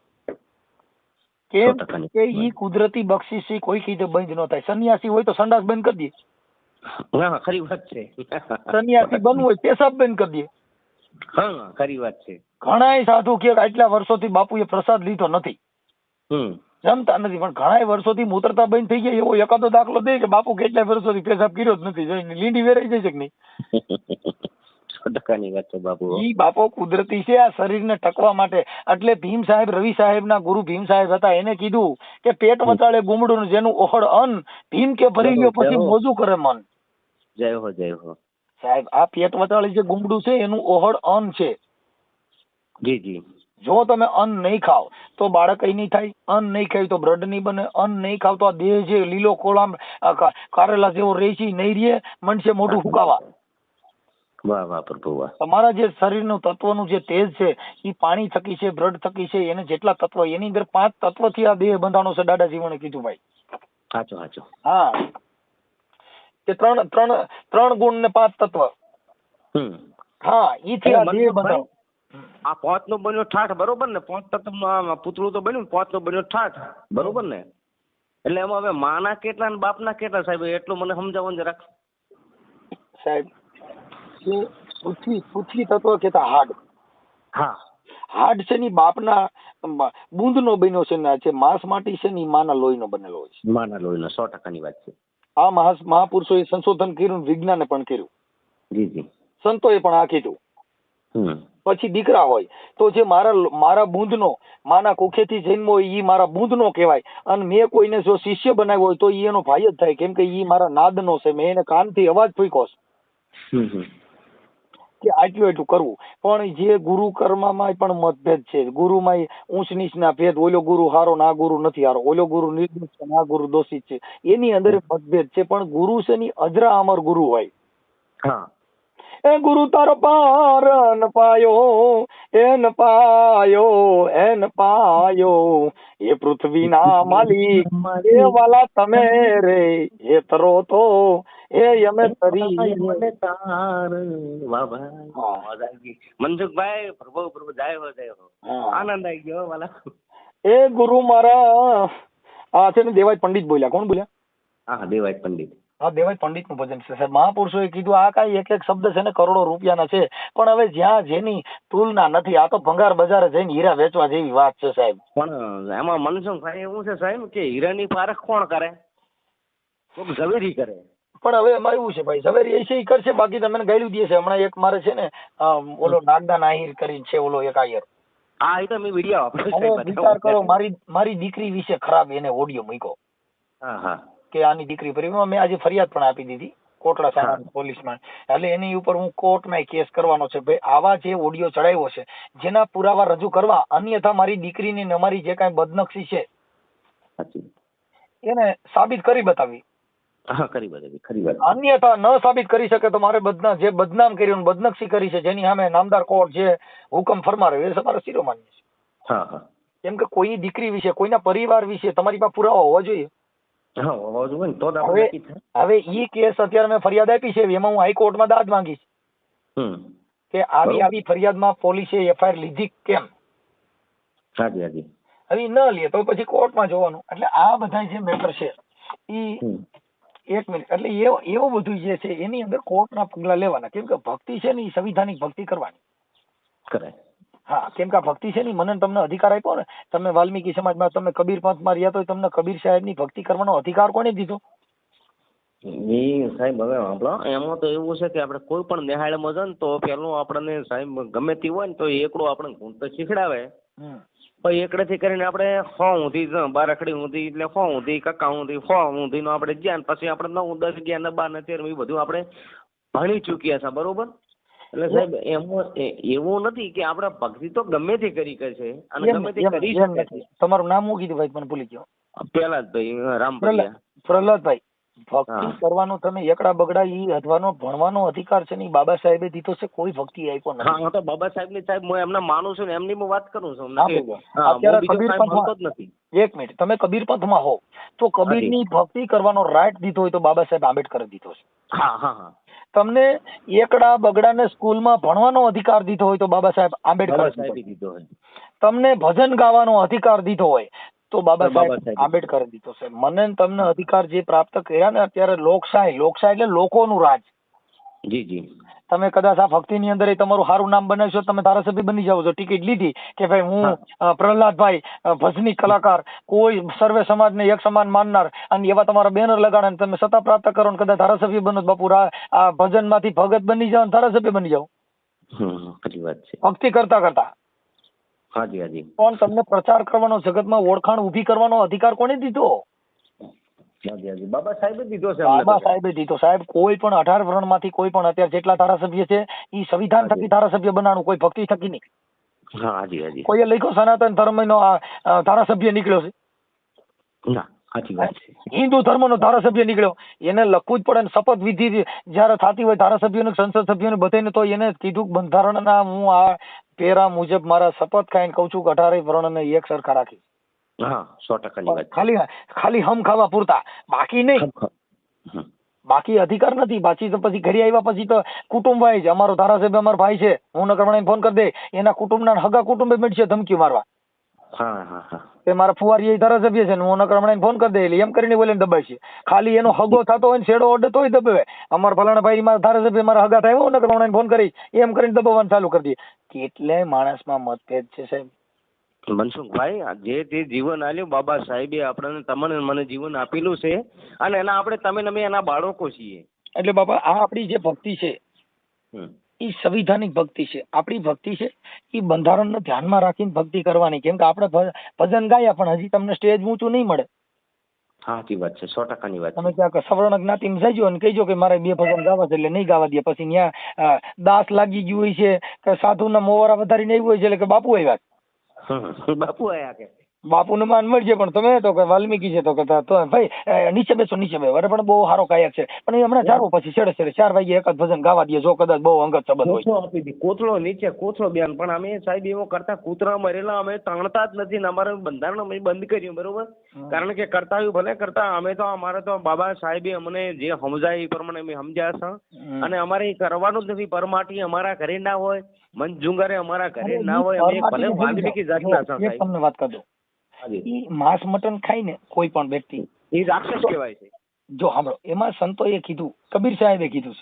કેમ 100% કે ઈ કુદરતી બક્ષિસ છે, કોઈ કીધે બંધ ન થાય. સન્યાસી હોય તો સંડાસ બંધ કરી દે. હા ખરી વાત છે. સન્યાસી બનવું હોય પેશાબ બંધ કરી દે. હા ખરી વાત છે. ઘણાય સાધુ કે આટલા વર્ષોથી બાપુએ પ્રસાદ લીધો નથી, જમતા નથી, પણ ઘણા વર્ષોથી મૂતરતા બંધ થઈ ગયા એવો એકાદો દાખલો દે કે બાપુ કેટલા વર્ષોથી પેશાબ કર્યો જ નથી, જોઈને લીંડી વેરાઈ જાય છે કે નહીં. 100% વાત છે બાપુ. ઈ બાપો કુદરતી છે આ શરીરને ટકવા માટે. એટલે ભીમ સાહેબ, રવિ સાહેબના ગુરુ ભીમ સાહેબ હતા, એને કીધું કે પેટ વચાળે ગુમડું જેનું ઓહળ અન્ન, ભીમ કે ભરી ગયો પછી મોજું કરે મન. જય હો જય હો સાહેબ, આ પેટ વચાળે જે ગુમડું છે એનું ઓહળ અન્ન છે. જી જી. જો તમે અન્ન નહીં ખાવ તો બાળક નહીં થાય, અન્ન નહીં ખાય તો બ્લડ નહીં બને, અન્ન નહીં ખાવ તો આ દેહ જે લીલો કોળામ કારેલા જેવો રહે છે નહીં રહે, મનસે મોઢું ફૂકાવા. વાહ વાહ પ્રભુ વાહ. તમારા જે શરીરનું તત્વનું જે તેજ છે એ પાણી થકી છે, બ્લડ થકી છે, એને જેટલા તત્વ એની અંદર 5 તત્વથી આ દેહ બંધાણો છે. દાદા જીવણે કીધું ભાઈ. સાચું સાચું. હા, કે ત્રણ ગુણ ને 5 તત્વ. હા, ઈ થી આ દેહ બંધાણો. આ 5 નો બન્યો ઠાઠ, બરોબર ને? 5 તત્વનું પૂતળું તો બન્યું, 5 નો બન્યો ઠાઠ, બરોબર ને? એટલે એમાં હવે માના કેટલા ને બાપના કેટલા સાહેબ, એટલું મને સમજાવો ને જરાક સાહેબ. પૃથ્વી તત્વ કેતા હાડ. હા, હાડ છે ની બાપના બુંદ નો બન્યો છે ને જે માંસ માટી છે ને માના લોહી નો બનેલો હોય છે. માના લોહીનો 100% વાત છે. આ મહાપુરુષોએ સંશોધન કર્યું, વિજ્ઞાને પણ કર્યું. જી જી. સંતોએ પણ આ કીધું. પછી દીકરા હોય તો જે મારા બુંદનો માના કુખેથી જન્મો હોય ઈ મારા બુંદનો કહેવાય, અને મેં કોઈને જો શિષ્ય બનાવ્યો હોય તો ઈ એનો ભાઈ જ થાય, કેમ કે ઈ મારા નાદનો છે. મેં એને કાનથી અવાજ ફૂંક્યો છે કે આટલું કરવું. પણ જે ગુરુ કર્મમાં પણ મતભેદ છે. ગુરુમાં ઊંચ નીચના ભેદ. ઓલો ગુરુ હારો ને આ ગુરુ નથી હારો, ઓલો ગુરુ નિર્દોષ છે ને આ ગુરુ દોષિત છે, એની અંદર મતભેદ છે. પણ ગુરુ છે ની અજરા અમર ગુરુ હોય. હા, એ ગુરુ તારો પાર ન પાયો, એન પાયો, એન પાયો, એ પૃથ્વીના માલિક એ વાલા તમે રે, એ તરો તો એ યમે તરી. વાહ ભાઈ, મનસુખભાઈ, પ્રભુ પ્રભુ, જય હો જય હો. આનંદ આવી ગયો વાલા. એ ગુરુ મારા આ છે ને દેવાય પંડિત બોલ્યા. કોણ બોલ્યા? હા, દેવાય પંડિત. હા, દેવાય પંડિત નું ભજન છે સાહેબ. મહાપુરુષોએ કીધું આ કઈ એક એક શબ્દ છે ને કરોડો રૂપિયાના છે, પણ હવે જ્યાં જેની તુલના નથી. આ તો ભંગાર બજારે જઈને હીરા વેચવા જેવી વાત છે સાહેબ. પણ એમાં મનસુખભાઈ એવું છે સાહેબ કે હીરાની પારખ કોણ કરે? કોક ઝવેરી કરે. પણ હવે એમાં એવું છે ભાઈ, ઝવેરી એસે ઈ કરશે, બાકી તમને ગાયલું દે છે. હમણાં એક મારે છે ને ઓલો નાગદાન આહિર કરીને છે, ઓલો એક આયર. હા, એ તો મેં વિડીયો વિચાર કરો, મારી દીકરી વિશે ખરાબ એને ઓડિયો મૂક્યો. હા હા, કે આની દીકરી પર મેં આજે ફરિયાદ પણ આપી દીધી કોટડા સામા પોલીસમાં. એટલે એની ઉપર હું કોર્ટમાં કેસ કરવાનો છે. ભાઈ આવા જે ઓડિયો ચડાવ્યો છે જેના પુરાવા રજૂ કરવા, અન્યથા મારી દીકરીની ને અમારી જે કાંઈ બદનક્ષી છે એને સાબિત કરી બતાવી. હા, કરી બતાવી, ખરી વાત. અન્યથા ન સાબિત કરી શકે તો મારે જે બદનામ કર્યું, બદનક્ષી કરી છે, જેની સામે નામદાર કોર્ટ જે હુકમ ફરમાવે એ તમારે શિરોમાન્ય છે. હા હા, કેમ કે કોઈ દીકરી વિશે, કોઈના પરિવાર વિશે તમારી પાસે પુરાવા હોવા જોઈએ. હવે ઈ કેસ અત્યારે મેં ફરિયાદ આપી છે, એમાં હું હાઈકોર્ટમાં દાદ માંગીશ કે આવી ફરિયાદમાં પોલીસે એફઆઈઆર લીધી કેમ. હવે ન લે તો પછી કોર્ટમાં જવાનું. એટલે આ બધા જે મેટર છે ઈ એક મિનિટ, એટલે એવું બધું જે છે એની અંદર કોર્ટના પગલા લેવાના. કેમ કે ભક્તિ છે ને એ સંવિધાનિક ભક્તિ કરવાની કરાય. હા, કેમ કે આ ભક્તિ છે ને મને તમને અધિકાર આપ્યો ને. તમે વાલ્મીકી સમાજમાં, તમે કબીર પંથમાં રહ્યા તો તમને કબીર સાહેબ ની ભક્તિ કરવાનો અધિકાર કોને દીધો? ઈ સાહેબ હવે આપણો એમાં તો એવું છે કે આપણે કોઈ પણ નિહાળમાં જાય ને તો પેલું આપણને સાહેબ ગમે તે હોય ને તો એકડો આપણે ગુણ તો શીખડાવે. પછી એકડેથી કરીને આપણે 100 સુધી 12 સુધી એટલે 100 સુધી કક્કા સુધી 100 સુધીનો આપણે ગયા ને પછી આપણે 9, 10, 11 ને 12 ને 13 એ બધું આપણે ભણી ચૂક્યા છે બરોબર. એટલે સાહેબ એમાં એવું નથી કે આપણે ભક્તિ તો ગમે તે કરી છે અને ગમે તે કરી શકે છે. તમારું નામ શું કીધું ભાઈ? મને ભૂલી ગયો. પ્રહલાદભાઈ રામપરિયા. પ્રહલાદભાઈ, ભક્તિ કરવાનો તમે એકડા બગડા ઈ અધવાનો ભણવાનો અધિકાર છે ને ઈ બાબા સાહેબે દીધો છે, કોઈ ભક્તિ આપ્યો નથી. હા તો બાબા સાહેબ ની સાહેબ હું એમને માનું છું ને એમની હું વાત કરું છું. અત્યારે કબીર પંથમાં એક મિનિટ, તમે કબીર પંથમાં હો તો કબીરની ભક્તિ કરવાનો રાઈટ દીધો હોય તો બાબા સાહેબ આંબેડકરે દીધો છે. હા હા હા. તમને એકડા બગડા ને સ્કૂલમાં ભણવાનો અધિકાર દીધો હોય તો બાબા સાહેબ આંબેડકરે દીધો હોય. તમને ભજન ગાવાનો અધિકાર દીધો હોય તો બાબા સાહેબ આંબેડકરે દીધો છે. મને તમને અધિકાર જે પ્રાપ્ત કર્યા ને અત્યારે લોકશાહી એટલે લોકોનું રાજ. જી જી. તમે કદાચ આ ભક્તિની અંદર તમારું સારું નામ બનાવશો, તમે ધારાસભ્ય બની જાવ છો, ટિકિટ લીધી કે ભાઈ હું પ્રહલાદભાઈ ભજની કલાકાર, કોઈ સર્વે સમાજને એક સમાન માનનાર, અને એવા તમારા બેનર લગાડે તમે સત્તા પ્રાપ્ત કરો ને કદાચ ધારાસભ્ય બનો બાપુ આ ભજનમાંથી ભગત બની જાવ ને ધારાસભ્ય બની જાવ. સાચી વાત છે. ભક્તિ કરતા કરતા. હાજી હાજી. પણ તમને પ્રચાર કરવાનો, જગતમાં ઓળખાણ ઊભી કરવાનો અધિકાર કોને દીધો? બાબા સાહેબે દીધો છે. બાબા સાહેબે દીધો. સાહેબ કોઈ પણ 18 વર્ણમાંથી કોઈ પણ અત્યારે જેટલા ધારાસભ્ય છે એ સંવિધાન થકી ધારાસભ્ય બનાવવાનું, કોઈ ભક્તિ થકી નહીં. હાજી હાજી. કોઈએ લખ્યો સનાતન ધર્મનો ધારાસભ્ય નીકળ્યો છે? ના, સાચી વાત છે. હિન્દુ ધર્મનો ધારાસભ્ય નીકળ્યો, એને લખવું જ પડે. શપથ વિધિ જયારે થતી હોય ધારાસભ્યોને, સંસદ સભ્યોને બધાને, તો એને કીધું બંધારણના હું આ પેરા મુજબ મારા શપથ ખાઈને કઉ છું કે 18 વર્ણને એક સરખા રાખી. હા, 100% ની વાત. ખાલી હમ ખાવા પૂરતા, બાકી નહીં. બાકી અધિકાર નથી. બાકી તો પછી ઘરે આવ્યા પછી તો કુટુંબ વાઇઝ અમારો ધારાસભ્ય અમારો ભાઈ છે, હું નકરમણે ફોન કરી દે, એના કુટુંબના હગા કુટુંબે મળશે ધમકી મારવા. હા હા હા. કે મારા ફુવારી ધારાસભ્ય છે ને હું નકરમણે ફોન કરી દે, એટલે એમ કરીને બોલે દબાય છે. ખાલી એનો હગો થતો હોય ને શેડો ઓડે તોય દબાવે. અમારા ફલાણા ભાઈ મારા ધારાસભ્ય મારા હગા થાય હું નકરમણે ફોન કરી એમ કરીને દબાવવાનું ચાલુ કરી દે. કેટલાય માણસમાં મતભેદ છે સાહેબ. મનસુખભાઈ, જે તે જીવન આલ્યું બાબા સાહેબે આપણને, તમને મને જીવન આપેલું છે અને એના આપણે તમે અમે એના બાળકો છીએ. એટલે બાબા આ આપણી જે ભક્તિ છે એ સંવિધાનિક ભક્તિ છે. આપણી ભક્તિ છે એ બંધારણને ધ્યાનમાં રાખીને ભક્તિ કરવાની. કેમ કે આપણે ભજન ગાયા પણ હજી તમને સ્ટેજ ઊંચું નહીં મળે. સાચી વાત છે, 100% ની વાત. તમે ક્યાંક સવર્ણ જ્ઞાતિમાં જઈજો અને કહીજો કે મારે 2 ભજન ગાવા છે, એટલે નહીં ગાવા દે. પછી ત્યાં દાસ લાગી ગયું હોય છે કે સાધુના મોવારા વધારીને આવ્યું હોય છે, એટલે કે બાપુ આવ્યા. બાપુ આયા કે બાપુને માન મળશે, પણ તમે તો કે વાલ્મીકી છે તો કે ભાઈ નીચે બેસો નીચે બેસો. અરે પણ બહુ સારો ગાયક છે, પણ એ હમણાં જારો પછી છેડે 4 વાગે એકાદ ભજન ગાવા દે જો કદાચ બહુ અંગત સંબંધ હોય. કોથળો નીચે કોથળો બેન. પણ અમે સાહેબ એવો કરતા કૂતરા મરેલા અમે તાણતા જ નથી ને અમારે બંધારણ અમે બંધ કર્યું બરોબર. કારણ કે કરતા આવ્યું ભલે કરતા, અમે તો અમારે તો બાબા સાહેબે અમને જે સમજાય એ પ્રમાણે અમે સમજ્યા છે અને અમારે કરવાનું જ નથી. પરમાટી અમારા ઘરે ના હોય, મંજુંગારે અમારા ઘરે ના હોય, અમે ભલે વાલ્મીકી જાતના છે. તમને વાત કરી દઉં, માંસ મટન ખાઈને કોઈ પણ વ્યક્તિ એ રાક્ષસ કહેવાય છે. જો સાંભળો, એમાં સંતોએ કીધું, કબીર સાહેબે કીધું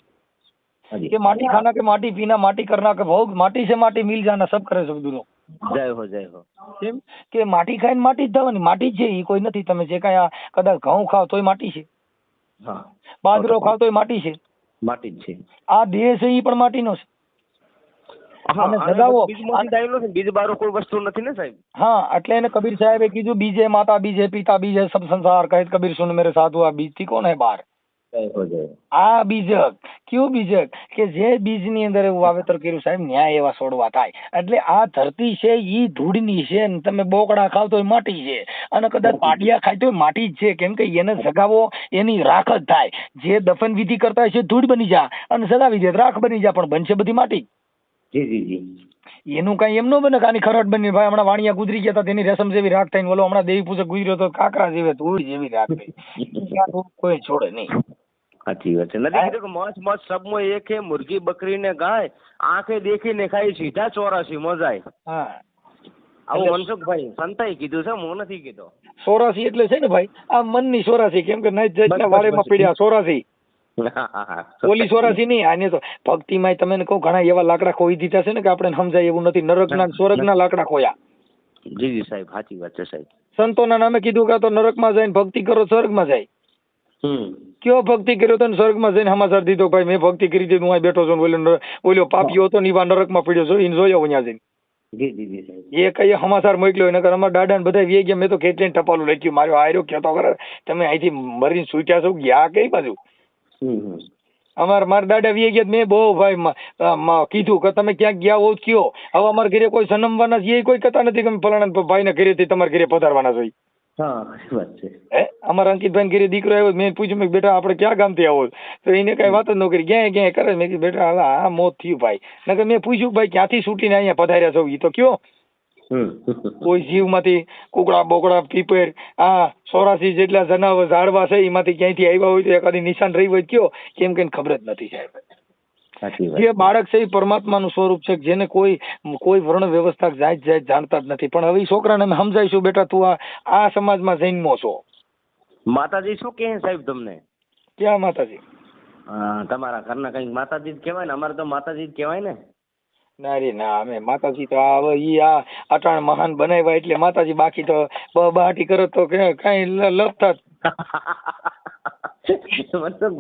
છે કે માટી ખાના કે માટી પીના માટી કરના કે ભોગ, માટી से માટી મિલ જાના સબ કરે સબદુનો. જય હો જય હો. કેમ કે માટી ખાઈને માટી જ થવાની, માટી જ છે એ કોઈ નથી. તમે જે કાંઈ કદાચ ઘઉં ખાવ તોય માટી છે, બાજરો ખાવ તોય માટી છે, માટી જ છે. આ દેહ છે એ પણ માટીનો છે. બીજ બારો કોઈ વસ્તુ નથી ને સાહેબ. હા, એટલે એને કબીર સાહેબે કીધું બીજે માતા બીજે પિતા બીજે સબ સંસાર કહે કબીર સુન મેરે સાધુ. આ બીજ થી કોણ હે બાર? આ બીજક કયું બીજક કે જે બીજની અંદર એવું વાવેતર કર્યું સાહેબ, ન્યાય એવા છોડવા થાય. એટલે આ ધરતી છે ઈ ધૂળની છે. તમે બોકડા ખાવ તો માટી છે અને કદાચ પાડિયા ખાય તો માટી જ છે. કેમ કે એને જગાવો એની રાખ જ થાય. જે દફન વિધિ કરતા હોય છે ધૂળ બની જા અને જગાવી દે રાખ બની જા, પણ બનશે બધી માટી. જી જી જી. એનું કઈ એમ ન બને કાની ખરડ બની. ભાઈ હમણાં વાણિયા ગુજરી ગયા હતા તેની રેશમ જેવી રાખ થઈને, ઓલો હમણાં દેવી પૂજક ગુજર્યો તો કાકરા જેવી ધૂળ જેવી રાખ થઈ. કોઈ છોડે નહીં. સાચી વાત છે. નથી કીધું કે મસ્ત મસ્ત સબમાં એક હે મુર્ગી બકરી ને ગાય, આંખે દેખીને ખાઈ સીધા 84 મજાય. હા, આવું મનસુખભાઈ સંતાઈ કીધું છે, હું નથી કીધો. 84 એટલે છે ને ભાઈ આ મનની 84. કેમ કે નહીં જઈના વાળેમાં પીડ્યા 84. ઓલી 84 નહીં. આને તો ભક્તિમાં તમે કહો ઘણા એવા લાકડા ખોઈ દીધા છે ને કે આપણે સમજાય એવું નથી. નરકના સ્વર્ગના લાકડા ખોયા. જી જી સાહેબ, સાચી વાત છે સાહેબ. સંતોના નામે કીધું કે તો નરકમાં જઈને ભક્તિ કરો સ્વર્ગમાં જાય. કયો ભક્તિ કર્યો તો ને સ્વર્ગમાં જઈને સમાચાર દીધો ભાઈ મેં ભક્તિ કરી હતી હું અહીં બેઠો છું બોલ્યો પાપીઓ હતો ને નરકમાં પડ્યો છો એને જોયો અહીંયા જઈને જી જી જી સાહેબ. એ કઈ સમાચાર મોકલ્યો નકર અમારા દાદા ને બધા વી ગયા મેં તો કેટલી ટપાલું લખ્યું મારો આયરો કહેતો કરે તમે અહીંથી મરીને છૂટ્યા છો ગયા કઈ બાજુ મારા દાદા વી ગયા મેં બહુ ભાઈ કીધું કે તમે ક્યાંક ગયા હોવ કયો હવે અમારા ઘરે કોઈ સનમવાના છે એ કોઈ કહેતા નથી કે ફલાણા ભાઈ ના ઘરેથી તમારા ઘરે પધારવાના છે હા ખરી વાત છે. અમારા અંકિતભાઈ ઘરે દીકરો આવ્યો મેં પૂછ્યું મેં બેટા આપણે ક્યાં ગામથી આવો તો એને કઈ વાત જ ન કરી ક્યાંય ક્યાંય કરે મેં કીધું બેટા હવે આ મોત થયું ભાઈ નકર મેં પૂછ્યું ભાઈ ક્યાંથી છૂટીને અહીંયા પધાર્યા છો એ તો કયો કોઈ જીવમાંથી કુકડા બોકડા પીપર આ 84 જેટલા જનાવર ઝાડવા છે એમાંથી ક્યાંયથી આવ્યા હોય તો એકાદી નિશાન રહી હોય કયો કેમ કે ખબર જ નથી સાહેબ. જે બાળક છે એ પરમાત્માનું સ્વરૂપ છે જેને કોઈ વર્ણ વ્યવસ્થા જાત જાણતા જ નથી પણ હવે એ છોકરાને અમે સમજાવીશું બેટા તું આ સમાજમાં જન્મો છો. માતાજી શું કહે સાહેબ તમને? ક્યાં માતાજી? તમારા ઘરના કઈક માતાજી જ કહેવાય ને, અમારે તો માતાજી જ કહેવાય ને. ના રે ના અમે માતાજી તો હવે ઈ આ અટાણ મહાન બનાવ્યા એટલે માતાજી બાકી તો બહાટી કરે તો કઈ લપતા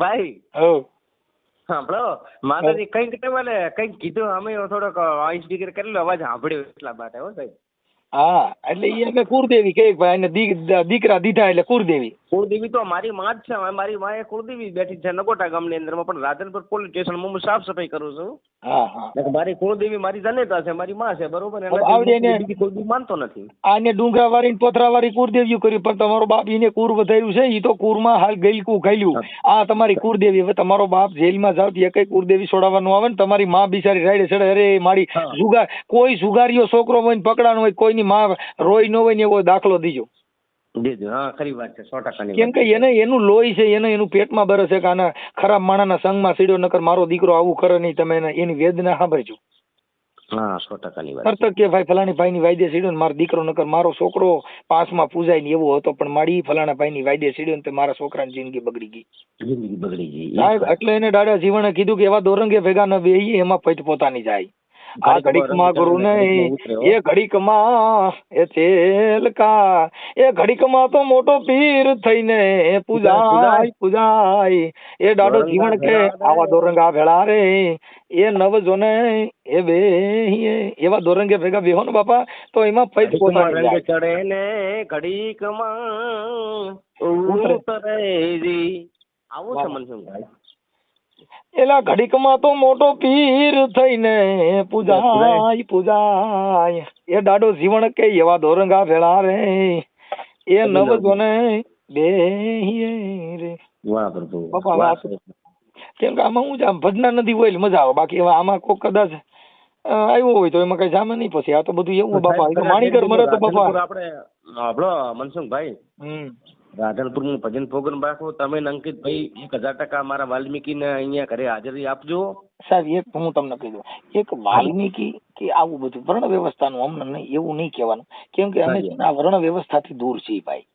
ભાઈ સાંભળો માતાજી કઈક કઈક કીધું અમે થોડોક 80 ડિગ્રી કરેલો અવાજ સાંભળ્યો એટલા માટે હો સાહેબ. હા એટલે ઈ અમે કુળદેવી કઈ ભાઈ એને દીકરા દીધા એટલે કુળદેવી. કુળદેવી તો મારી માં જ છે. મારી માં કુળદેવી બેઠી છે નગોટા ગામની અંદરમાં પણ રાધનપુર પોલીસ સ્ટેશન હું સાફ સફાઈ કરું છું. હા હા મારી કુળદેવી મારી જનેતા છે, મારી માં છે બરોબર. કુળદેવી માનતો નથી. આને ડુંગરા વાળી પોથરા વાળી કુળદેવીઓ કરી પણ તમારો બાપ એને કુર વધાર્યું છે ઈ તો કુરમાં હાલ ગઈકું ખાઈલ્યું. આ તમારી કુળદેવી. હવે તમારો બાપ જેલમાં જાવ તો કઈ કુળદેવી છોડાવવાનું આવે ને તમારી માં બિચારી રાડે ચડે અરે મારી જુગાર કોઈ જુગારીઓ છોકરો હોય ને પકડાનો હોય કોઈની માં રોઈ ન હોય ને એવો દાખલો દીજો. હા ખરી વાત છે 100%. કેમ કે એને એનું લોહી છે એને એનું પેટમાં બરસ છે કે આના ખરાબ માણાના સંગમાં સીડ્યો નકર મારો દીકરો આવું કરે નહીં. તમે એની વેદના સાંભળજો. હા 100% વાત. તરત કે ભાઈ ફલાણી ભાઈ ની વાયદે સીડ્યો ને મારો દીકરો નકર મારો છોકરો 5માં પૂજાય ને એવો હતો પણ મારી ફલાણા ભાઈ ની વાયદે સીડ્યો ને મારા છોકરાની જિંદગી બગડી ગઈ. જિંદગી બગડી ગઈ સાહેબ. એટલે એને દાદા જીવણે કીધું કે એવા દોરંગે ભેગા ન બેહીએ એમાં પૈત પોતાની જાય. આ ઘડીકમાં ગુરુ નહીં એ ઘડીકમાં એ તેલકા એ ઘડીકમાં તો મોટો પીર થઈને પૂજાય એ દાડો જીવન કે આવા દોરંગા ભેળા રે એ નવ જોને એ બે એવા દોરંગે ભેગા બેહો ને બાપા તો એમાં પૈત પોતાની જાય. ચડે ને ઘડીકમાં ઉતરે જી આવું છે મનસુખભાઈ. એલા ઘડીકમાં તો મોટો પીર થઈને પૂજાય એ દાડો જીવન કે એવા દોરંગા ભેળા રે એ નવ જોને બે રે. વાહ પ્રભુ. કેમ કે આમાં હું જામ ભજના નથી હોય એટલે મજા આવે. બાકી આમાં કોઈ કદાચ આવ્યો હોય તો એમાં કઈ જામે નહીં. પછી આ તો બધું એવું બાપા માણીકર મરે તો બાપા આપણે આપણો મનસુખભાઈ રાધનપુર નું ભજન પ્રોગ્રામ રાખો તમે અંકિતભાઈ 1000% મારા વાલ્મીકી ને અહીંયા ઘરે હાજરી આપજો. સાહેબ એક હું તમને કહી દઉં એક વાલ્મીકી કે આવું બધું વર્ણ વ્યવસ્થાનું અમને નહીં એવું નહીં કહેવાનું. કેમ કે અમે આ વર્ણ વ્યવસ્થાથી દૂર છીએ ભાઈ.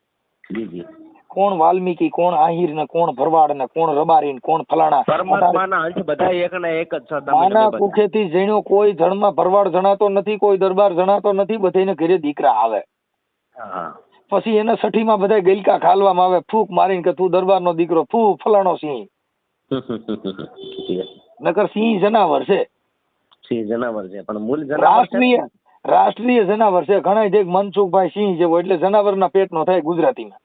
જી જી. કોણ વાલ્મીકી કોણ આહિર ને કોણ ભરવાડ ને કોણ રબારી ને કોણ ફલાણા પરમાત્માના અંશ બધા એક ને એક જ છે. માના કુખેથી જણ્યો કોઈ જણમાં ભરવાડ જણાતો નથી કોઈ દરબાર જણાતો નથી. બધાને ઘરે દીકરા આવે પછી એના સઠીમાં બધા ગલકા ખાલવામાં આવે ફૂક મારીને કે તું દરબારનો દીકરો ફૂ ફલાણો સિંહ. નકર સિંહ જનાવર છે. સિંહ જનાવર છે પણ મૂળ જનાવર રાષ્ટ્રીય જનાવર છે. ઘણા દેખ મનસુખભાઈ સિંહ જેવો એટલે જનાવરના પેટનો થાય ગુજરાતીમાં.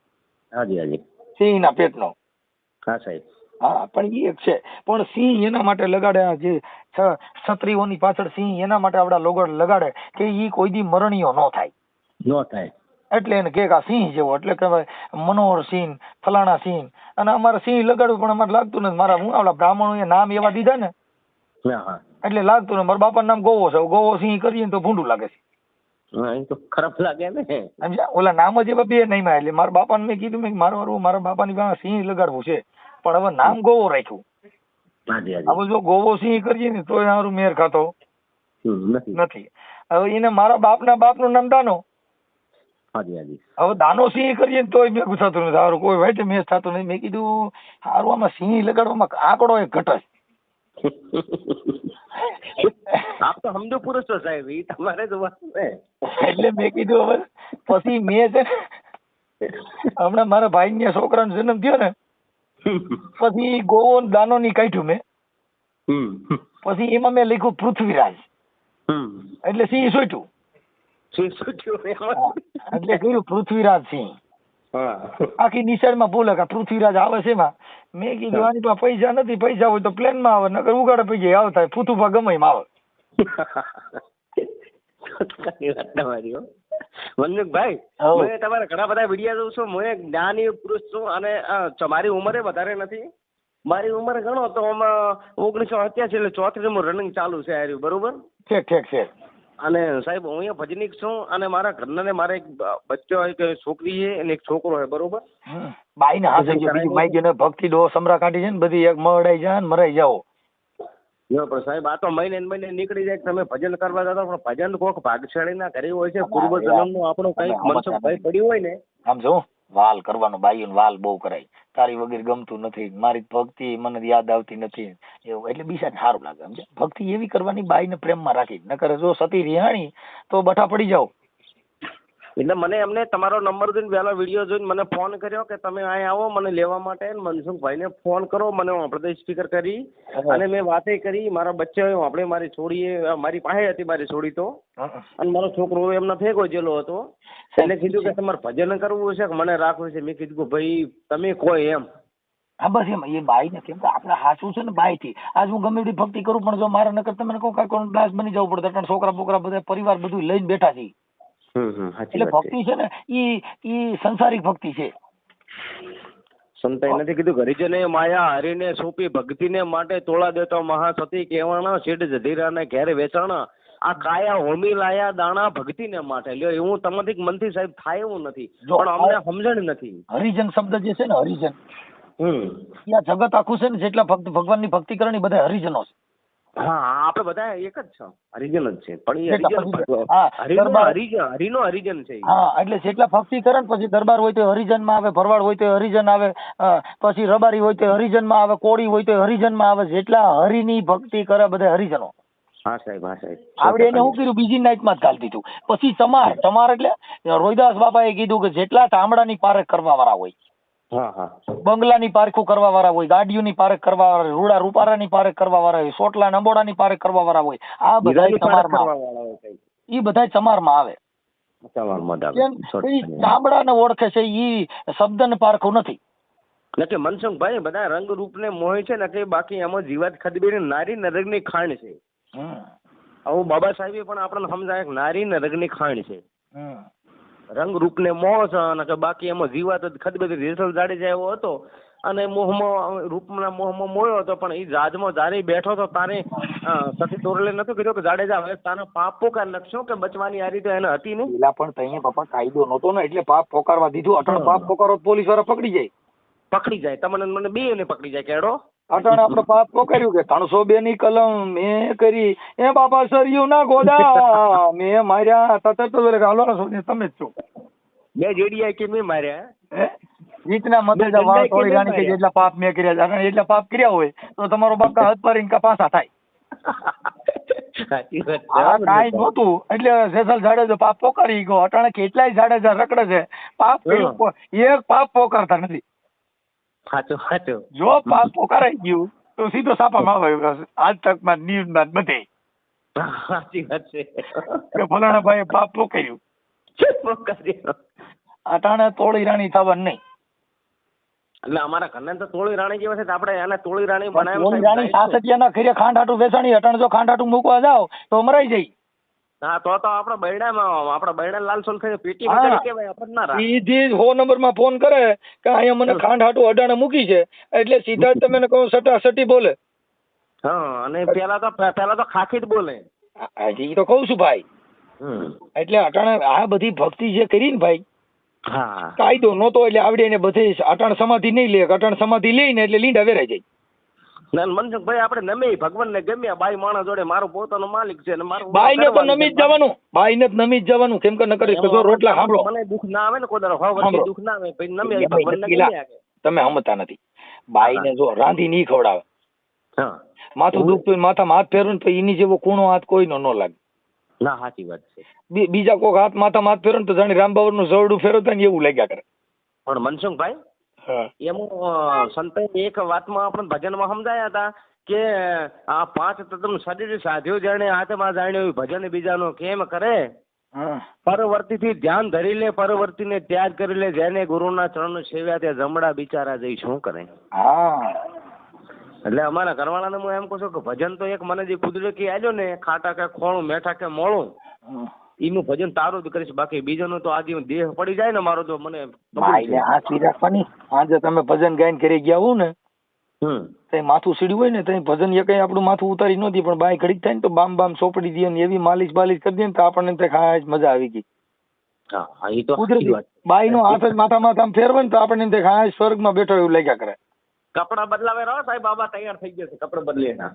હાજી હાજી. સિંહના પેટનો. હા સાહેબ. હા પણ એ એક છે પણ સિંહ એના માટે લગાડ્યા જે ક્ષત્રિયોની પાછળ સિંહ એના માટે આપડા લોકો લગાડે કે ઈ કોઈ દી મરણીયો ન થાય. ન થાય એટલે એને કે આ સિંહ જેવો એટલે કહેવાય મનોહર સિંહ ફલાણા સિંહ. અને અમારે સિંહ લગાડવું પણ અમારે લાગતું નથી. મારા હું આપડા બ્રાહ્મણો નામ એવા દીધા ને એટલે લાગતું ને મારા બાપા નામ ગોવો છે. ગોવો સિંહ કરીએ ને તો ભૂંડું લાગે છે. ખરાબ લાગે ને ઓલા નામ જ એવા બે નહીં માં. એટલે મારા બાપાને મેં કીધું મેં મારા બાપાની પાસે સિંહ લગાડવું છે પણ હવે નામ ગોવો રાખ્યું. હવે જો ગોવો સિંહ કરીએ ને તો સારું મેર ખાતો નથી. હવે એને મારા બાપનું નામ દાનો. હવે દાનો સિંહ કરીએ ને તોય મેં થતું નથી. સારું કોઈ વાઈટ મેચ થતું નહીં. મેં કીધું સારું આમાં સિંહ લગાડવામાં આંકડો એક ઘટે. આપ તો સમજો પુરુષ છો સાહેબ એ તમારે જોવાનું ને. એટલે મેં કીધું હવે પછી મેં છે ને હમણાં મારા ભાઈ ને છોકરાનો જન્મ થયો ને પછી ગોવો દાનો ની કાઢ્યું મેં. પછી એમાં મેં લખ્યું પૃથ્વીરાજ, એટલે સિંહ સોટ્યું. એટલે કીધું પૃથ્વીરાજ સિંહ. આખી નિશાળમાં બોલે કે પૃથ્વીરાજ આવે છે એમાં. મેં કીધું આની પાસે પૈસા નથી, પૈસા હોય તો પ્લેન માં આવે, નકર ઉગાડે પૈકી આવતા ફૂતુભા ગમે એમ આવે. મનસુખભાઈ, હું તમારા ઘણા બધા વિડીયો જોઉં છું. હું એક જ્ઞાની પુરુષ છું અને મારી ઉંમરે વધારે નથી. મારી ઉંમર ગણો તો 1987 એટલે 34મું રનિંગ ચાલુ છે આર્યું, બરોબર? ઠીક. અને સાહેબ હું અહીંયા ભજનિક છું અને મારા ઘરના ને મારે એક બચ્ચો એક છોકરી છે અને એક છોકરો છે, બરોબર? બાઈ ને હાથે બીજી માઈ ને ભક્તિ ડો સમરા કાઢી છે ને બધી, એક મરડાઈ જાય ને મરાઈ જાઓ. પણ સાહેબ આ તો મહિને નીકળી જાય. તમે ભજન કરવા જતા પણ ભજન કોક ભાગશાળી ના કરી હોય છે. પૂર્વ જન્મનું આપણું કઈક મનસુખભાઈ પડ્યું હોય ને. આમ જો વાલ કરવાનો, બાઈઓને વાલ બહુ કરાય. તારી વગર ગમતું નથી, મારી ભક્તિ મને યાદ આવતી નથી એવું, એટલે બીજા સારું લાગે. સમજે? ભક્તિ એવી કરવાની બાઈને પ્રેમમાં રાખી, નકર જો સતી રિહાણી તો બઠા પડી જાવ. એટલે મને એમને તમારો નંબર જોઈને પહેલા વિડીયો જોઈને મને ફોન કર્યો કે તમે અહીંયા આવો મને લેવા માટે. મનસુખભાઈને ફોન કરો, મને આપણે સ્પીકર કરી અને મેં વાતે કરી. મારા બચ્ચા આપણે મારી છોડીએ મારી પાસે હતી, મારી છોડી તો, અને મારો છોકરો એમના ભેગો જેલો હતો. એને કીધું કે તમારે ભજન કરવું છે કે મને રાખવું છે. મેં કીધું કે ભાઈ તમે કોઈ એમ. હા બસ એમ એ બાઈ ને કેમ કે આપણે હાચું છે ને બાઈ થી. આજ હું ગમે એવી ભક્તિ કરું પણ જો મારા નકર તમે કહો કાંઈ દાસ બની જવું પડે. કારણ છોકરા બોકરા બધા પરિવાર બધું લઈને બેઠા છે. એટલે ભક્તિ છે ને ઈ સંસારિક ભક્તિ છે. સંતાઈ નથી કીધું હરિજને માયા હરિને સોંપી ભક્તિને માટે તોળા દેતો મહાસતી કહેવાના શેઠ જધીરાને ઘેર વેચાણા આ કાયા હોમી લાયા દાણા ભક્તિને માટે. લ્યો એવું તમારી મનથી સાહેબ થાય એવું નથી, પણ અમને સમજણ નથી. હરિજન શબ્દ જે છે ને હરિજન, આ જગત આખું છે ને જેટલા ભક્ત ભગવાનની ભક્તિ કરે ને બધા હરિજનો છે. હા આપણે બધા એક જ છે, હરિજન જ છે. પણ એ હરિનો હરિજન છે. હા એટલે જેટલા ભક્તિ કરે ને પછી દરબાર હોય તો હરિજન માં આવે, ભરવાડ હોય તો હરિજન આવે, પછી રબારી હોય તો હરિજન માં આવે, કોળી હોય તો હરિજન માં આવે. જેટલા હરિની ભક્તિ કરે બધા હરિજનો. હા સાહેબ, હા સાહેબ. આવડે એને શું કર્યું બીજી નાઈટ માં જ ગાલી દીધું. પછી ચમાર એટલે રોહિદાસ બાપાએ કીધું કે જેટલા ચામડાની પારખ કરવા વાળા હોય, બંગલાની પારખું કરવા વાળા હોય, ગાડીઓની પારખ કરવા વાળા, રૂડા રૂપારાની પારખ કરવા વાળા હોય, સોટલા નંબોડાની પારખ કરવા વાળા હોય, આ બધા ચમારમાં ઈ બધા ચમારમાં આવે. ચામડાને ઓળખે છે ઈ શબ્દને પારખું નથી. એટલે મનસુખભાઈ બધા રંગ રૂપ ને મોહ છે ને કે બાકી એમાં જીવાત ખદબી નારી નરકની ખાણ છે. આવું બાબા સાહેબે પણ આપણને સમજાય કે નારી નરકની ખાણ છે. રંગ રૂપ ને મોહ છે અને કે બાકી એમાં જીવાત ખદબી રેસલ જાડેજા એવો હતો અને મોહમાં રૂપના મોહમાં મોયો હતો. પણ એ રાજમાં જારે બેઠો તો તારે સતી તોરલે નતો કીધું કે જાડેજા હવે તારા પાપ પોકાર લખશો કે બચવાની આ રીતે એને હતી ને. પેલા પણ તઅહીંયા બાપા કાયદો નતો ને એટલે પાપ પોકારવા દીધું. અટણ પાપ પોકારો પોલીસ વાળા પકડી જાય તમને મને બે ને પકડી જાય કેડો. અટણ આપણે પાપ પોકાર્યું કે 302 ની કલમ મેં કરી એ બાપા સરિયું ના ગોદા મેં માર્યા તત તો હાલો તમે જ છો બે જેડિયા કે મેં માર્યા રીતના મતે વાળ તોડી રાણી કે જેટલા પાપ મેં કર્યા એટલા પાપ કર્યા હોય તો તમારો બાપ હાથ પાડીને કા પાછા થાય. કાંઈ નહોતું એટલે જેસલ જાડેજો પાપ પોકારી ગયો. અટાણે કેટલાય જાડેજા રખડે છે પાપ એક પાપ પોકારતા નથી. જો પાપ પોકારાઈ ગયું તો સીધો સાપામાં આવે આજ તક માં ન્યૂઝ માં બધે. સાચી વાત છે કે ફલાણા ભાઈ પાપ પોકાર્યું. અટાણે તોડી રાણી થવાનું નહીં. એટલે અમારા ઘરના તો તોળી રાણી જેવા છે આપણે એને તોળી રાણી બનાવી. તોળી રાણી સાસઠિયાના ઘરે ખાંડ હાટું વેચાણી. અટાણે જો ખાંડ હાટું મૂકવા જાવ તો મરાઈ જાય. હા તો આપણા બૈડા લાલ સોલ થઈ પેટી માં કેવાય આપણે ના રાખ. સીધી 100 નંબરમાં ફોન કરે કે અહીંયા મને ખાંડ હાટું અડાણે મૂકી છે એટલે સીધા જ તમે કહો સટાસટી બોલે. હા અને પેલા તો ખાખી જ બોલે. એ તો કઉ છું ભાઈ. એટલે અટાણે આ બધી ભક્તિ જે કરી ને ભાઈ કાયદો નતો એટલે આવડે ને બધે અટાણ સમાધિ નહીં લે. અટાણ સમાધિ લઈને એટલે લીંડા વેરાઈ જાય. મનસુખભાઈ આપણે નમે ભગવાન ને ગમ્યા બાઈ માણસ જોડે મારો પોતાનો માલિક છે બાઈ ને તો નમી જ જવાનું. બાઈ ને નમી જ જવાનું કેમ કે ન કરે રોટલા સાંભળો મને દુઃખ ના આવે ને કોઈ દુઃખ ના આવે પછી નમે ભગવાન ને ગમ્યા. તમે સમજતા નથી. બાઈ ને જો રાંધી નહીં ખવડાવે માથું દુખતું માથામાં હાથ ફેરવું ને તો એની જેવો કૂણો હાથ કોઈનો ન લાગે. ના સાચી વાત છે. બીજા કોઈક હાથ માથામાં હાથ ફેરવે ને તો જાણે રામબાબર નું જવડું ફેરવતા ને એવું લાગ્યા કરે. પણ મનસુખભાઈ એમાં સંતે એક વાતમાં આપણે ભજનમાં સમજાયા હતા કે આ પાંચ તત્વ શરીર સાધ્યો જાણે આત્મા જાણ્યો ભજન બીજાનો કેમ કરે પરવર્તીથી ધ્યાન ધરી લે પરવર્તીને ત્યાગ કરી લે જેને ગુરુના ચરણ સેવ્યા તે જમડા બિચારા જઈ શું કરે. એટલે અમારા ઘરવાળાને હું એમ કહું છું કે ભજન તો એક મને જે કુદરતી આલ્યો ને ખાટા કે ખોળું મેઠા કે મોળું એનું ભજન તારું જ કરીશ, બાકી બીજાનું તો આજે દેહ પડી જાય ને મારો તો મને હાથી રાખવાની. આજે તમે ભજન ગાઈને કરી ગયા હો ને તઈ માથું સીડ્યું હોય ને તઈ ભજન એ કઈ આપણું માથું ઉતારી નહોતી, પણ બાય ઘડીક થાય ને તો બામ બામ સોપડી દે ને એવી માલિશ બાલિશ કરી દે ને તો આપણને તે ખાસ મજા આવી ગઈ. બાઈ નો હાથ જ માથામાં આમ ફેરવે ને તો આપણને તે ખાસ સ્વર્ગમાં બેઠો એવું લાગ્યા કરે. કપડા બદલાવે રહો સાહેબ, બાબા તૈયાર થઈ ગયા છે કપડા બદલે ના.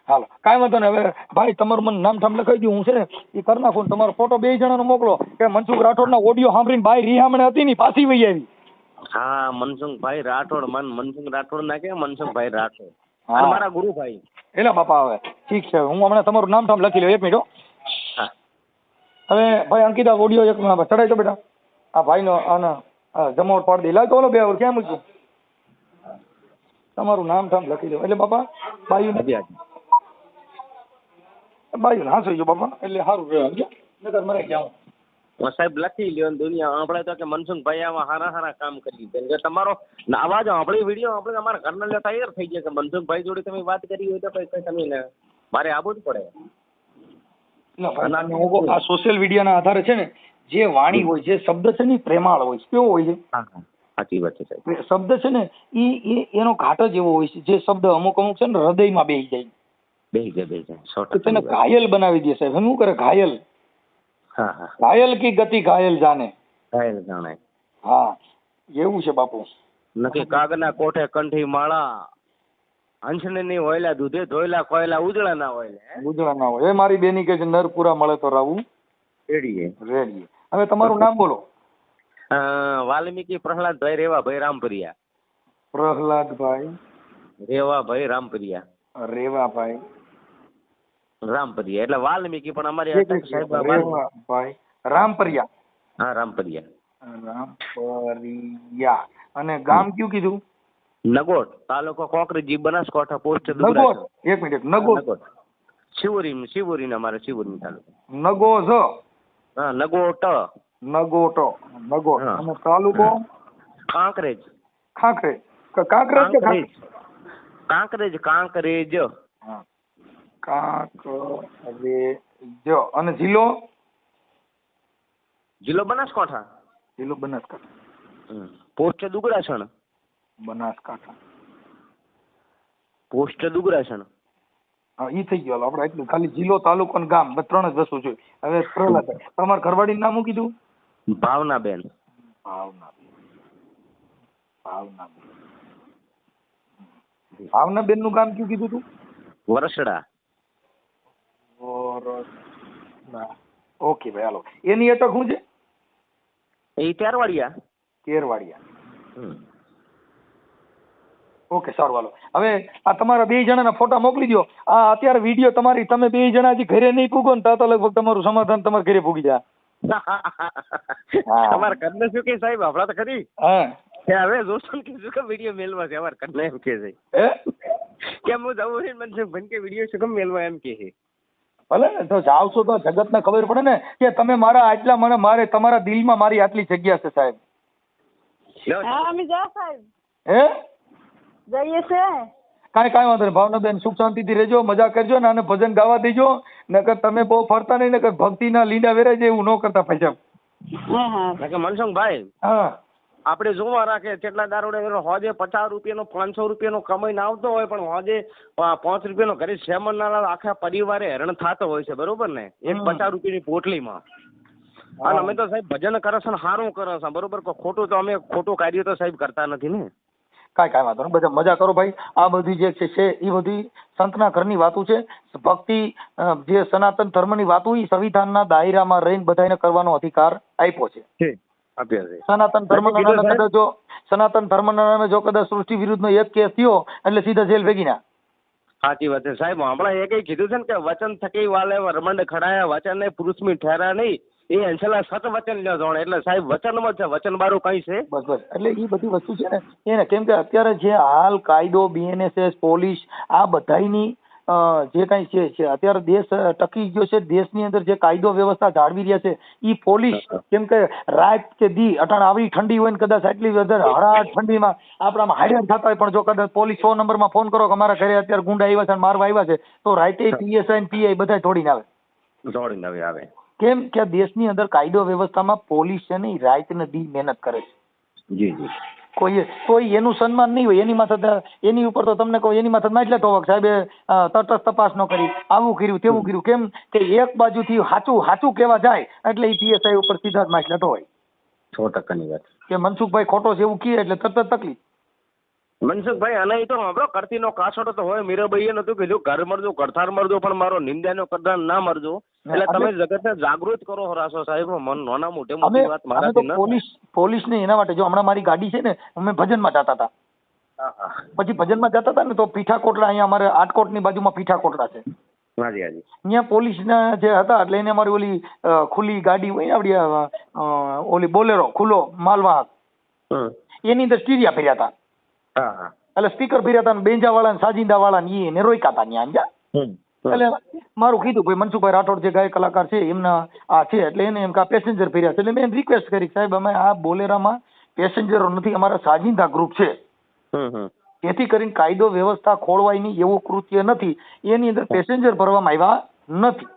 હાલો કાંઈ વાંધો ને. હવે ભાઈ તમારું મને નામ ઠામ લખાઈ દઉં, હું છે ને એ કરી નાખું. તમારો ફોટો 2 જણાનો મોકલો કે મનસુખ રાઠોડના ઓડિયો સાંભળીને બાઈ રીહામણે હતી ને પાછી વહી આવી. હા મનસુખભાઈ રાઠોડ, મનસુખ રાઠોડ ના કે મનસુખભાઈ રાઠોડ મારા ગુરુભાઈ. એલા બાપા હવે ઠીક છે, હું હમણાં તમારું નામ ઠામ લખી લઉં. 1 મિનિટ. હવે ભાઈ અંકિતા ઓડિયો એક ચડાવી દો બેટા. આ ભાઈનો આના જમાવટ પાડી દે. લાવ તો ઓલો 2 ક્યાં મૂક્યું? તમારું નામ ઠામ લખી દો એટલે બાપા બાયું હાંસી ગયો બાપા, એટલે સારું રહ્યું. નકર મરે જાઉં સાહેબ લખી લ્યો દુનિયા આપણે તો કે મનસુખભાઈ આમાં હારા હારા કામ કરી દીધું. તમારો અવાજ આપણી વિડીયો આપણે અમારા ઘરના લે તૈયાર થઈ ગયા કે મનસુખભાઈ જોડે તમે વાત કરી હોય તો કઈ તમે મારે આવવું જ પડે. આ સોશિયલ મીડિયાના આધારે છે ને જે વાણી હોય જે શબ્દ છે ને પ્રેમાળ હોય છે. કેવો હોય છે? સાચી વાત છે સાહેબ. શબ્દ છે ને એનો ઘાટ જ એવો હોય છે જે શબ્દ અમુક અમુક છે ને હૃદયમાં બેસી જાય. તેને ઘાયલ બનાવી દે સાહેબ. શું કરે? ઘાયલ. ઘાયલ કી ગતિ ઘાયલ જાને. ઘાયલ જાણે. હા એવું છે બાપુ. નક્કી કાગના કોઠે કંઠી માળા હંસને ની હોયલા દૂધે ધોયલા કોયલા ઉજળા ના હોય. ઉજળા ના હોય. એ મારી બેની કે નર પૂરા મળે તો રાવું રેડીએ. હવે તમારું નામ બોલો. વાલ્મીકી પ્રહલાદભાઈ રેવાભાઈ રામપરિયા. પ્રહલાદભાઈ રેવાભાઈ રામપરિયા. રેવાભાઈ રામપરિયા એટલે વાલ્મીકી પણ અમારી રેવાભાઈ રામપરિયા. હા રામપરિયા. રામપરિયા. અને ગામ કયું કીધું? નગોટ, તાલુકો કોકરેજી, બનાસકાંઠા, પોસ્ટ નગોટ. 1 મિનિટ. નગોટ શિવોરી અમારે શિવોરી તાલુકો. નગોજ. હા નગોટ. નગોટ. અને તાલુકો કાંકરેજ. કાંકરેજ. કાંકરેજ કે કાંકરેજ. કાંકરેજ. હા કાંકરેજ. અને જિલ્લો? જિલ્લો બનાસકાંઠા. જિલ્લો બનાસકાંઠા. પોસ્ટ દુગરાસણ. બનાસકાંઠા. પોસ્ટ દુગરાસણ. હા ઈ થઈ ગયો. આપણે એટલું ખાલી જિલ્લો તાલુકો અને ગામ 3 જ વસ્તુ જોઈએ. હવે પ્રહલાદ તમારા ઘરવાળીનું નામ શું કીધું? ભાવનાબેન. ભાવનાબેન નું ગામ કયું કીધું તું? વરસડા. ઓકે ભાઈ હાલો. એની અટક શું છે? એ તેરવાડિયા. ઓકે સારું હાલો. હવે આ તમારા 2 જણાના ફોટા મોકલી દો. આ અત્યારે વિડીયો તમારી તમે 2 જણા હજી ઘરે નહીં પૂગો ને તો લગભગ તમારું સમાધાન તમારે ઘરે પૂગી જાય. અમારા ઘરને શું કે સાહેબ આપડા તો ખરી. હવે જોશું કે શું કે વિડીયો મેલવા છે અમારા ઘરને એમ કે છે કેમ હું જવું છે મનસુખભાઈ કે વિડીયો શું કેમ મેલવા એમ કે છે. ભલે ને તો જાવશો તો જગતને ખબર પડે ને કે તમે મારા આટલા મારે તમારા દિલમાં મારી આટલી જગ્યા છે સાહેબ. હા અમે જા સાહેબ. હે જઈએ છે. કાંઈ વાંધો નહીં. ભાવનાબેન સુખ શાંતિથી રહેજો, મજા કરજો ને આને ભજન ગાવા દેજો. નકર તમે બહુ ફરતા નહીં, નકર ભક્તિના લીંડા વેરાય જાય એવું ન કરતા પૈસા. મનસુખભાઈ હા આપણે જોવા રાખે કેટલા દારૂડે હોજે 50 રૂપિયાનો 500 રૂપિયાનો કમાઈને આવતો હોય પણ હોજે 5 રૂપિયાનો ઘરે સેમન ના આખા પરિવારે હેરાન થતો હોય છે બરોબર ને એક 50 રૂપિયાની પોટલીમાં. અને અમે તો સાહેબ ભજન કરે છે ને સારું કરે છે બરોબર. ખોટું તો અમે ખોટું કાર્ય તો સાહેબ કરતા નથી ને. કાંઈ વાંધો નહીં. બધા મજા કરો ભાઈ. આ બધી જે છે એ બધી સંતના ઘરની વાતો છે. ભક્તિ જે સનાતન ધર્મની વાતો એ સંવિધાનના દાયરામાં રહીને બધાને કરવાનો અધિકાર આપ્યો છે. સનાતન ધર્મના નામે કદાચ સનાતન ધર્મના નામે જો કદાચ સૃષ્ટિ વિરુદ્ધનો એક કેસ થયો એટલે સીધા જેલ ભેગી ના. સાચી વાત છે સાહેબ. હમણાં એ કઈ કીધું છે ને કે વચન થકી વાલે રમંડ ખડાયા વચન ને પુરુષ મી ઠેરા નહીં એ અંશલા સત વચન લ્યો જોણ એટલે સાહેબ વચનમાં જ છે, વચન બારું કઈ છે. બસ બસ એટલે એ બધી વસ્તુ છે ને એને કેમ કે અત્યારે જે હાલ કાયદો BNSS પોલીસ આ બધાની જે કઈ છે અત્યારે દેશ ટકી ગયો છે, દેશની અંદર જે કાયદો વ્યવસ્થા જાળવી રહ્યા છે એ પોલીસ કેમ કે રાત કે દી અટાણ આવી ઠંડી હોય ને કદાચ આટલી વધારે હળાટ ઠંડીમાં આપણામાં હાઈડન થતા હોય, પણ જો કદાચ પોલીસ 100 નંબરમાં ફોન કરો કે અમારા ઘરે અત્યારે ગુંડા આવ્યા છે મારવા આવ્યા છે તો રાતે PSI ને PI બધા દોડીને આવે. કેમ કે દેશની અંદર કાયદો વ્યવસ્થામાં પોલીસ છે ને રાત ને દી મહેનત કરે છે. જી જી. કોઈ એનું સન્માન નહીં હોય, એની માથે એની ઉપર તો તમને કહું એની માથે માછલા તો સાહેબે તટસ્થ તપાસ ન કરી, આવું કર્યું તેવું કર્યું. કેમ કે એક બાજુથી સાચું કહેવા જાય એટલે એ PSI ઉપર સીધા જ માછલા તો હોય. 100% વાત કે મનસુખભાઈ ખોટો છે એવું કહે એટલે તરત તકલીફ. મનસુખભાઈ અને એ તો આપણો કરતીનો કાસોડો તો હોય. મીરાબાઈએ નતું કીધું ઘર મરજો ઘરથાર મરજો પણ મારો નિંદાનો કરદાર ના મરજો. એટલે તમે જગતને જાગૃત કરો રાસો સાહેબ. મન નાના મોટી વાત મારાથી ન. પોલીસ ને એના માટે જો હમણાં મારી ગાડી છે ને અમે ભજનમાં જતા હતા, પછી ભજનમાં જતા હતા ને તો પીઠા કોટડા અહીંયા અમારે આટકોટની બાજુમાં પીઠા કોટડા છે. હાજી હાજી. અહીંયા પોલીસના જે હતા એટલે એને અમારી ઓલી ખુલ્લી ગાડી હોય આપડી ઓલી બોલેરો ખુલ્લો માલવાહક એની અંદર સ્ટીરિયા ફેર્યા હતા. એટલે સ્પીકર ફેર્યા હતા, બેંજા વાળા ને સાજિંદા વાળા ને એને રોક્યા હતા ત્યાં. એટલે મારું કીધું ભાઈ મનસુખભાઈ રાઠોડ જે ગાયક કલાકાર છે એમના આ છે એટલે એને એમ કે પેસેન્જર ફેર્યા છે. એટલે મેં રિક્વેસ્ટ કરી સાહેબ અમે આ બોલેરામાં પેસેન્જરો નથી, અમારા સાજિંદા ગ્રુપ છે, જેથી કરીને કાયદો વ્યવસ્થા ખોળવાય નહીં એવું કૃત્ય નથી. એની અંદર પેસેન્જર ભરવામાં આવ્યા નથી,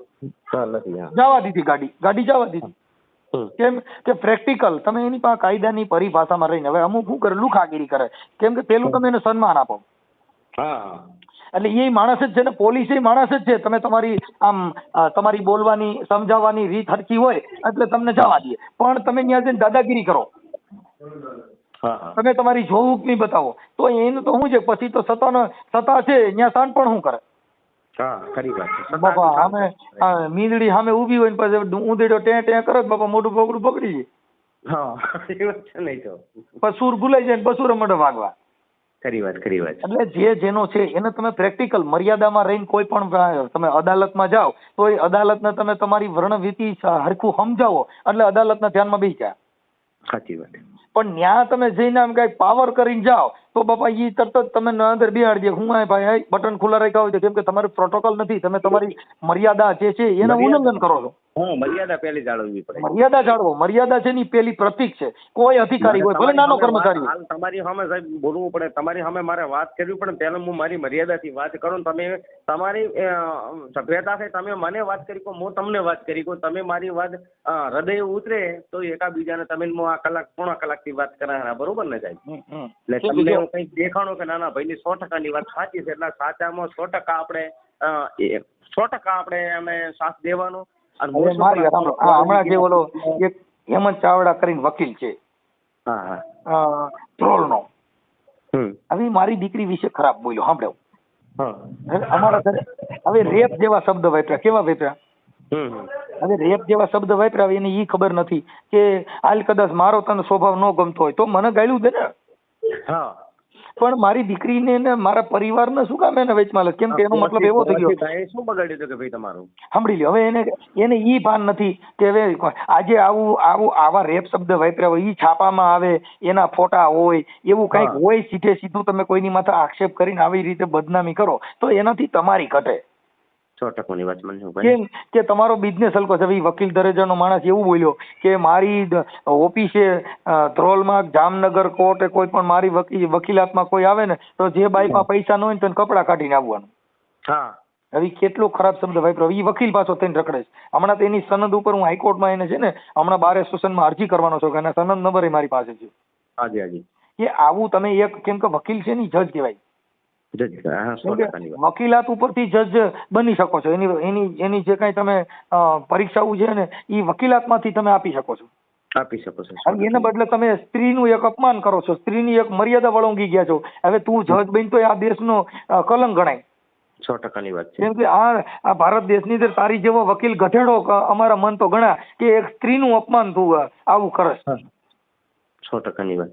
જવા દીધી ગાડી જવા દીધી. કેમ કે પ્રેક્ટિકલ તમે એની પાસે કાયદાની પરિભાષામાં રહીને હવે અમુક શું કરે લુખાગીરી કરે. કેમ કે પેલું તમે એને સન્માન આપો એટલે એ માણસ જ છે ને, પોલીસ એ માણસ જ છે. તમે તમારી આમ તમારી બોલવાની સમજાવવાની રીત હરખી હોય એટલે તમને જવા દે, પણ તમે ત્યાં જઈને દાદાગીરી કરો, તમે તમારી જોવું નહીં બતાવો તો એનું તો શું છે પછી તો સત્તા છે ત્યાં શાન પણ શું કરે. બાપા સામે મીંદડી સામે ઉભી હોય ને પછી ઊંધેડો ટે કરે બાપા મોઢું પગડું પકડી જાય, પછી સુર ભૂલાઈ જાય ને બસુર મઢ વાગવા. ખરી વાત. એટલે જે જેનો છે એને તમે પ્રેક્ટિકલ મર્યાદામાં રહીને કોઈ પણ તમે અદાલતમાં જાઓ તો એ અદાલતને તમે તમારી વર્ણવીતિ હરખું સમજાવો એટલે અદાલતના ધ્યાનમાં બેસી જાય. સાચી વાત. પણ ન્યા તમે જઈને આમ કઈ પાવર કરીને જાઓ તો બાપા એ તરત જ તમે અંદર બિહાડી દે. હું ભાઈ બટન ખુલ્લા રાખ્યા હોય છે કેમ કે તમારું પ્રોટોકોલ નથી, તમે તમારી મર્યાદા જે છે એનું ઉલ્લંઘન કરો છો. મર્યાદા પેલી જાળવવી પડે. મર્યાદા જાળવો. મર્યાદા છે ની પેલી પ્રતીક છે. કોઈ અધિકારી હોય ભલે નાનો કર્મચારી હોય, તમારી સામે સાહેબ બોલવું પડે, તમારી સામે મારે વાત કરવી પડે. પહેલા હું મારી મર્યાદાથી વાત કરું, તમે તમારી સભ્યતાથી તમે મને વાત કરી કહો, હું તમને વાત કરી કહું, તમે મારી વાત હૃદય ઉતરે તો એકાબીજાને તમે આ પોણા કલાકથી વાત કરાયા બરોબર ને સાહેબ. એટલે તમને હું કઈક દેખાણો કે નાના ભાઈની 100%ની વાત સાચી છે એટલે સાચામાં 100% આપણે અમે સાથ દેવાનો. હમણાં જે ઓલો એક હેમંત ચાવડા કરીને વકીલ છે ટ્રોલ નો, હવે મારી દીકરી વિશે ખરાબ બોલ્યો સાંભળ્યો. અમારા ઘરે હવે રેપ જેવા શબ્દ વાપર્યા. કેવા વાપર્યા? હવે રેપ જેવા શબ્દ વાપર્યા એને ઈ ખબર નથી કે હાલ કદાચ મારો તને સ્વભાવ ન ગમતો હોય તો મને ગાળ્યું દે ને. પણ મારી દીકરીને ને મારા પરિવારને શું કામ એને વેચમાં લે? કેમ કે એનો મતલબ એવો થઈ ગયો શું બગાડ્યું કે ભાઈ તમારું સાંભળી લ્યો. હવે એને ઈ ભાન નથી કે હવે આજે આવા રેપ શબ્દ વાપર્યા હોય, ઈ છાપામાં આવે, એના ફોટા હોય, એવું કઈક હોય, સીધું તમે કોઈની માથે આક્ષેપ કરીને આવી રીતે બદનામી કરો તો એનાથી તમારી ઘટે. 100%ની વાત મનસુખભાઈ. કેમ કે તમારો બિઝનેસ હલકો છે. વકીલ દરજાનો માણસ એવું બોલ્યો કે મારી ઓફિસે ધ્રોલમાં જામનગર કોર્ટે કોઈ પણ મારી વકીલાતમાં કોઈ આવે ને તો જે બાઈકમાં પૈસા ન હોય ને તો કપડા કાઢીને આવવાનું. હવે કેટલો ખરાબ શબ્દ વાપર્યો. એ વકીલ પાછો થઈને રખડે છે. હમણાં તો એની સનદ ઉપર હું હાઈકોર્ટમાં એને છે ને હમણાં બાર એસોસિએશનમાં અરજી કરવાનો છું કે એના સનદ નંબર એ મારી પાસે છે. કે આવું તમે એક કેમ કે વકીલ છે ને જજ કહેવાય. વકીલાત ઉપરથી જજ બની શકો છો. એની જે કઈ તમે પરીક્ષાઓ છે ને એ વકીલાતમાંથી તમે આપી શકો છો. એને બદલે તમે સ્ત્રીનું એક અપમાન કરો છો, સ્ત્રીની એક મર્યાદા વળંગી ગયા છો. હવે તું જજ બની તો આ દેશનો કલંક ગણાય. 100%ની વાત છે. કેમ કે આ ભારત દેશની અંદર તારી જેવો વકીલ ગધેડો અમારા મન તો ગણા કે એક સ્ત્રીનું અપમાન તું આવું કરસ. 100%ની વાત.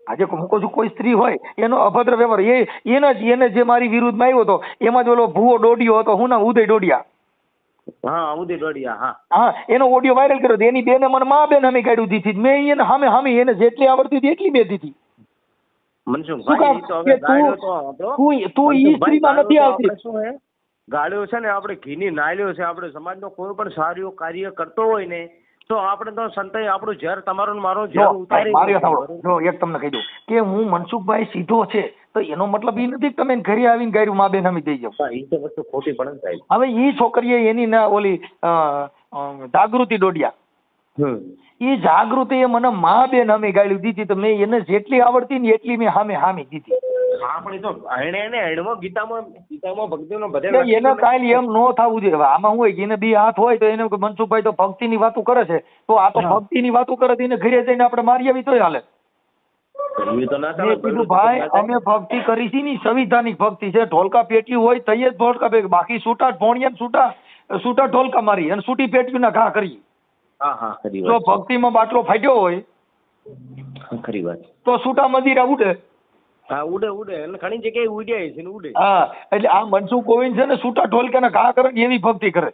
આજે હું કહું છું કોઈ સ્ત્રી હોય એનો અભદ્ર વ્યવહાર એને જે મારી વિરુદ્ધમાં આવ્યો હતો એમાં જ ઓલો ભૂવો ડોડિયો હતો હું ના ઉદય ડોડિયા હા ઉદય ડોડિયા હા હા, એનો ઓડિયો વાયરલ કર્યો તો એની બેને મને મા બેન અમે કાઢ્યું દીધી. મેં એને સામે સામે એને જેટલી આવડતી હતી એટલી મેં દીધી. શું મનસુખભાઈ કામ ઈ તો કે હવે ગાળ્યો તો આપણો તું ઈ મનસુખભાઈ સ્ત્રીમાં ગાળ્યો નથી તો આવતી. આપણે શું હે ગાળ્યો છે ને આપણે ઘીની નાળ્યો છે. આપણે સમાજનો કોઈ પણ સારું કાર્ય કરતો હોય ને તો આપણે તો સંતાઈ આપણું ઝેર તમારું ને મારું ઝેર ઉતારી મારી વાત સાંભળો. જો એક તમને કહી દઉં કે હું મનસુખભાઈ સીધો છે તો એનો મતલબ એ નથી કે તમે એને ઘરે આવીને ગાયરું મા બેન અમે દઈ જાવ. હા, ઈ તો વસ્તુ ખોટી પડે ને સાહેબ. હવે ઈ છોકરીએ એની ના ઓલી જાગૃતિ ડોડિયા ઈ જાગૃતિએ મને મા બેન અમે ગાળ્યું દીધી તો મેં એને જેટલી આવડતી ને એટલી મેં સામે સામી દીધી. આપણે તો ગીતામાં ભક્તિનો બધે એટલે એને કાંઈ એમ ન થવું જોઈએ. હવે આમાં શું હોય કે એને બે હાથ હોય તો એને મનસુખભાઈ તો ભક્તિની વાતો કરે છે તો આ તો ભક્તિની વાતો કરે તો એને ઘરે જઈને આપણે મારી આવી તોય હાલે. ઈ તો ના મેં કીધું ભાઈ અમે ભક્તિ કરી છે ને સંવિધાનિક ભક્તિ છે. ઢોલકા પેટી હોય તઈ જ ઢોલકા પેટી, બાકી છૂટા ભોણિયા છૂટા ઢોલકા મારી અને છૂટી પેટીના ઘા કરી. હા હા ખરી જો વાત ભક્તિમાં બાટલો ફાટ્યો હોય ખરી વાત. તો છૂટા મદિરા ઉડે. હા ઉડે ઉડે અને ઘણી જગ્યાએ ઉડ્યા છે ને ઉડે. હા, એટલે આ મનસુખ ગોવિંદ છે ને છૂટા ઢોલકાના ઘા કરે ને એવી ભક્તિ કરે.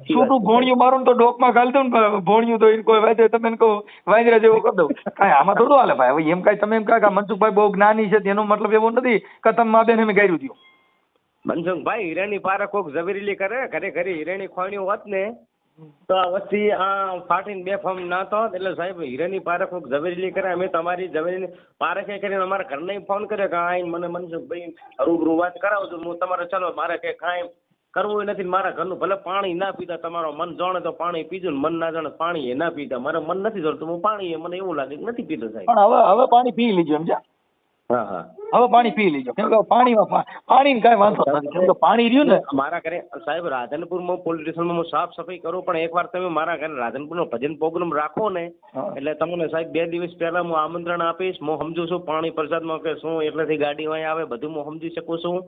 છૂટું ભોણિયું મારું તો ડોકમાં ઘાલી દઉં ને ભોણિયું તો એને કોઈ વાંધો તમે એને કહો વાંદરા જેવો કરી દઉં. કાંઈ આમાં થોડું હાલે ભાઈ. હવે એમ કાંઈ તમે એમ કહો કે મનસુખભાઈ બહુ જ્ઞાની છે તેનો મતલબ એવો નથી કે તમે મા બેન અમે ગાયરું દો. મનસુખભાઈ હિરેની પારે કોક ઝવેરીલી કરે ઘરે ઘરે હિરેની ખોણ્યું હોત ને તો આ વસ્તી આ ફાટીને બેફામ ના થાત. એટલે સાહેબ હિરેની પારે કોક ઝવેરીલી કરે. અમે તમારી ઝવેરીની પારે કે કરીને અમારા ઘરને ફોન કર્યો કે આઈને મને મનસુખભાઈ રૂબરૂ વાત કરાવજો. હું તમારે ચલો મારે કે કાંઈ કરવું નથી. મારા ઘરનું ભલે પાણી ના પીતા તમારો મન જાણે તો પાણી પીજો ને મન ના જાણે પાણી એ ના પીતા. મારે મન નથી જોડતું હું પાણી મને એવું લાગે કે નથી પીતો સાહેબ. પણ હવે પાણી પી લીજો એમ છે. હા હા હવે પાણી પી લીજો કેમ કે પાણીને કાંઈ વાંધો નથી. કેમ કે પાણી રહ્યું ને મારા ઘરે સાહેબ રાધનપુરમાં પોલીસ સ્ટેશનમાં હું સાફ સફાઈ કરું પણ એકવાર તમે મારા ઘરે રાધનપુરનો ભજન પ્રોગ્રામ રાખો ને એટલે તમને સાહેબ 2 દિવસ પહેલા હું આમંત્રણ આપીશ. હું સમજુ છું પાણી પ્રસાદમાં કે શું એટલેથી ગાડી અહીં આવે બધું હું સમજી શકું છું.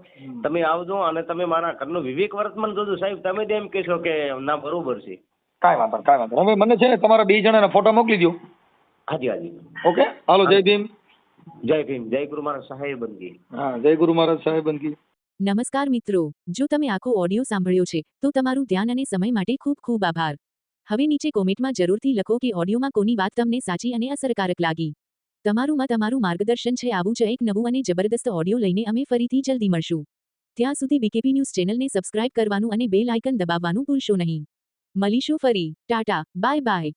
તમે આવજો અને તમે મારા ઘરનું વિવેક વર્તમાન જોજો સાહેબ. તમે તો એમ કહેશો કે ના બરોબર છે. કાંઈ વાંધો. હવે મને છે ને તમારા 2 જણાના ફોટા મોકલી દો. હાજી હાજી ઓકે હાલો. જય ભીમ. જય ભીમ. જય ગુરુ મહારાજ સાહેબ બનગી. હા, જય ગુરુ મહારાજ સાહેબ બનગી. નમસ્કાર મિત્રો, જો તમે આખો ઓડિયો સાંભળ્યો છે તો તમારું ધ્યાન અને સમય માટે ખૂબ ખૂબ આભાર. હવે નીચે કોમેન્ટમાં જરૂરથી લખો કે ઓડિયોમાં કોની વાત તમને સાચી અને અસરકારક લાગી. તમારું મત અમારું માર્ગદર્શન છે. આવું જ એક નવું અને જબરદસ્ત ઓડિયો લઈને અમે ફરીથી જલ્દી મળશું. ત્યાં સુધી બીકેપી ન્યૂઝ ચેનલને સબસ્ક્રાઇબ કરવાનું અને બેલ આઇકન દબાવવાનું ભૂલશો નહીં. મળીશું ફરી. Tata, bye bye.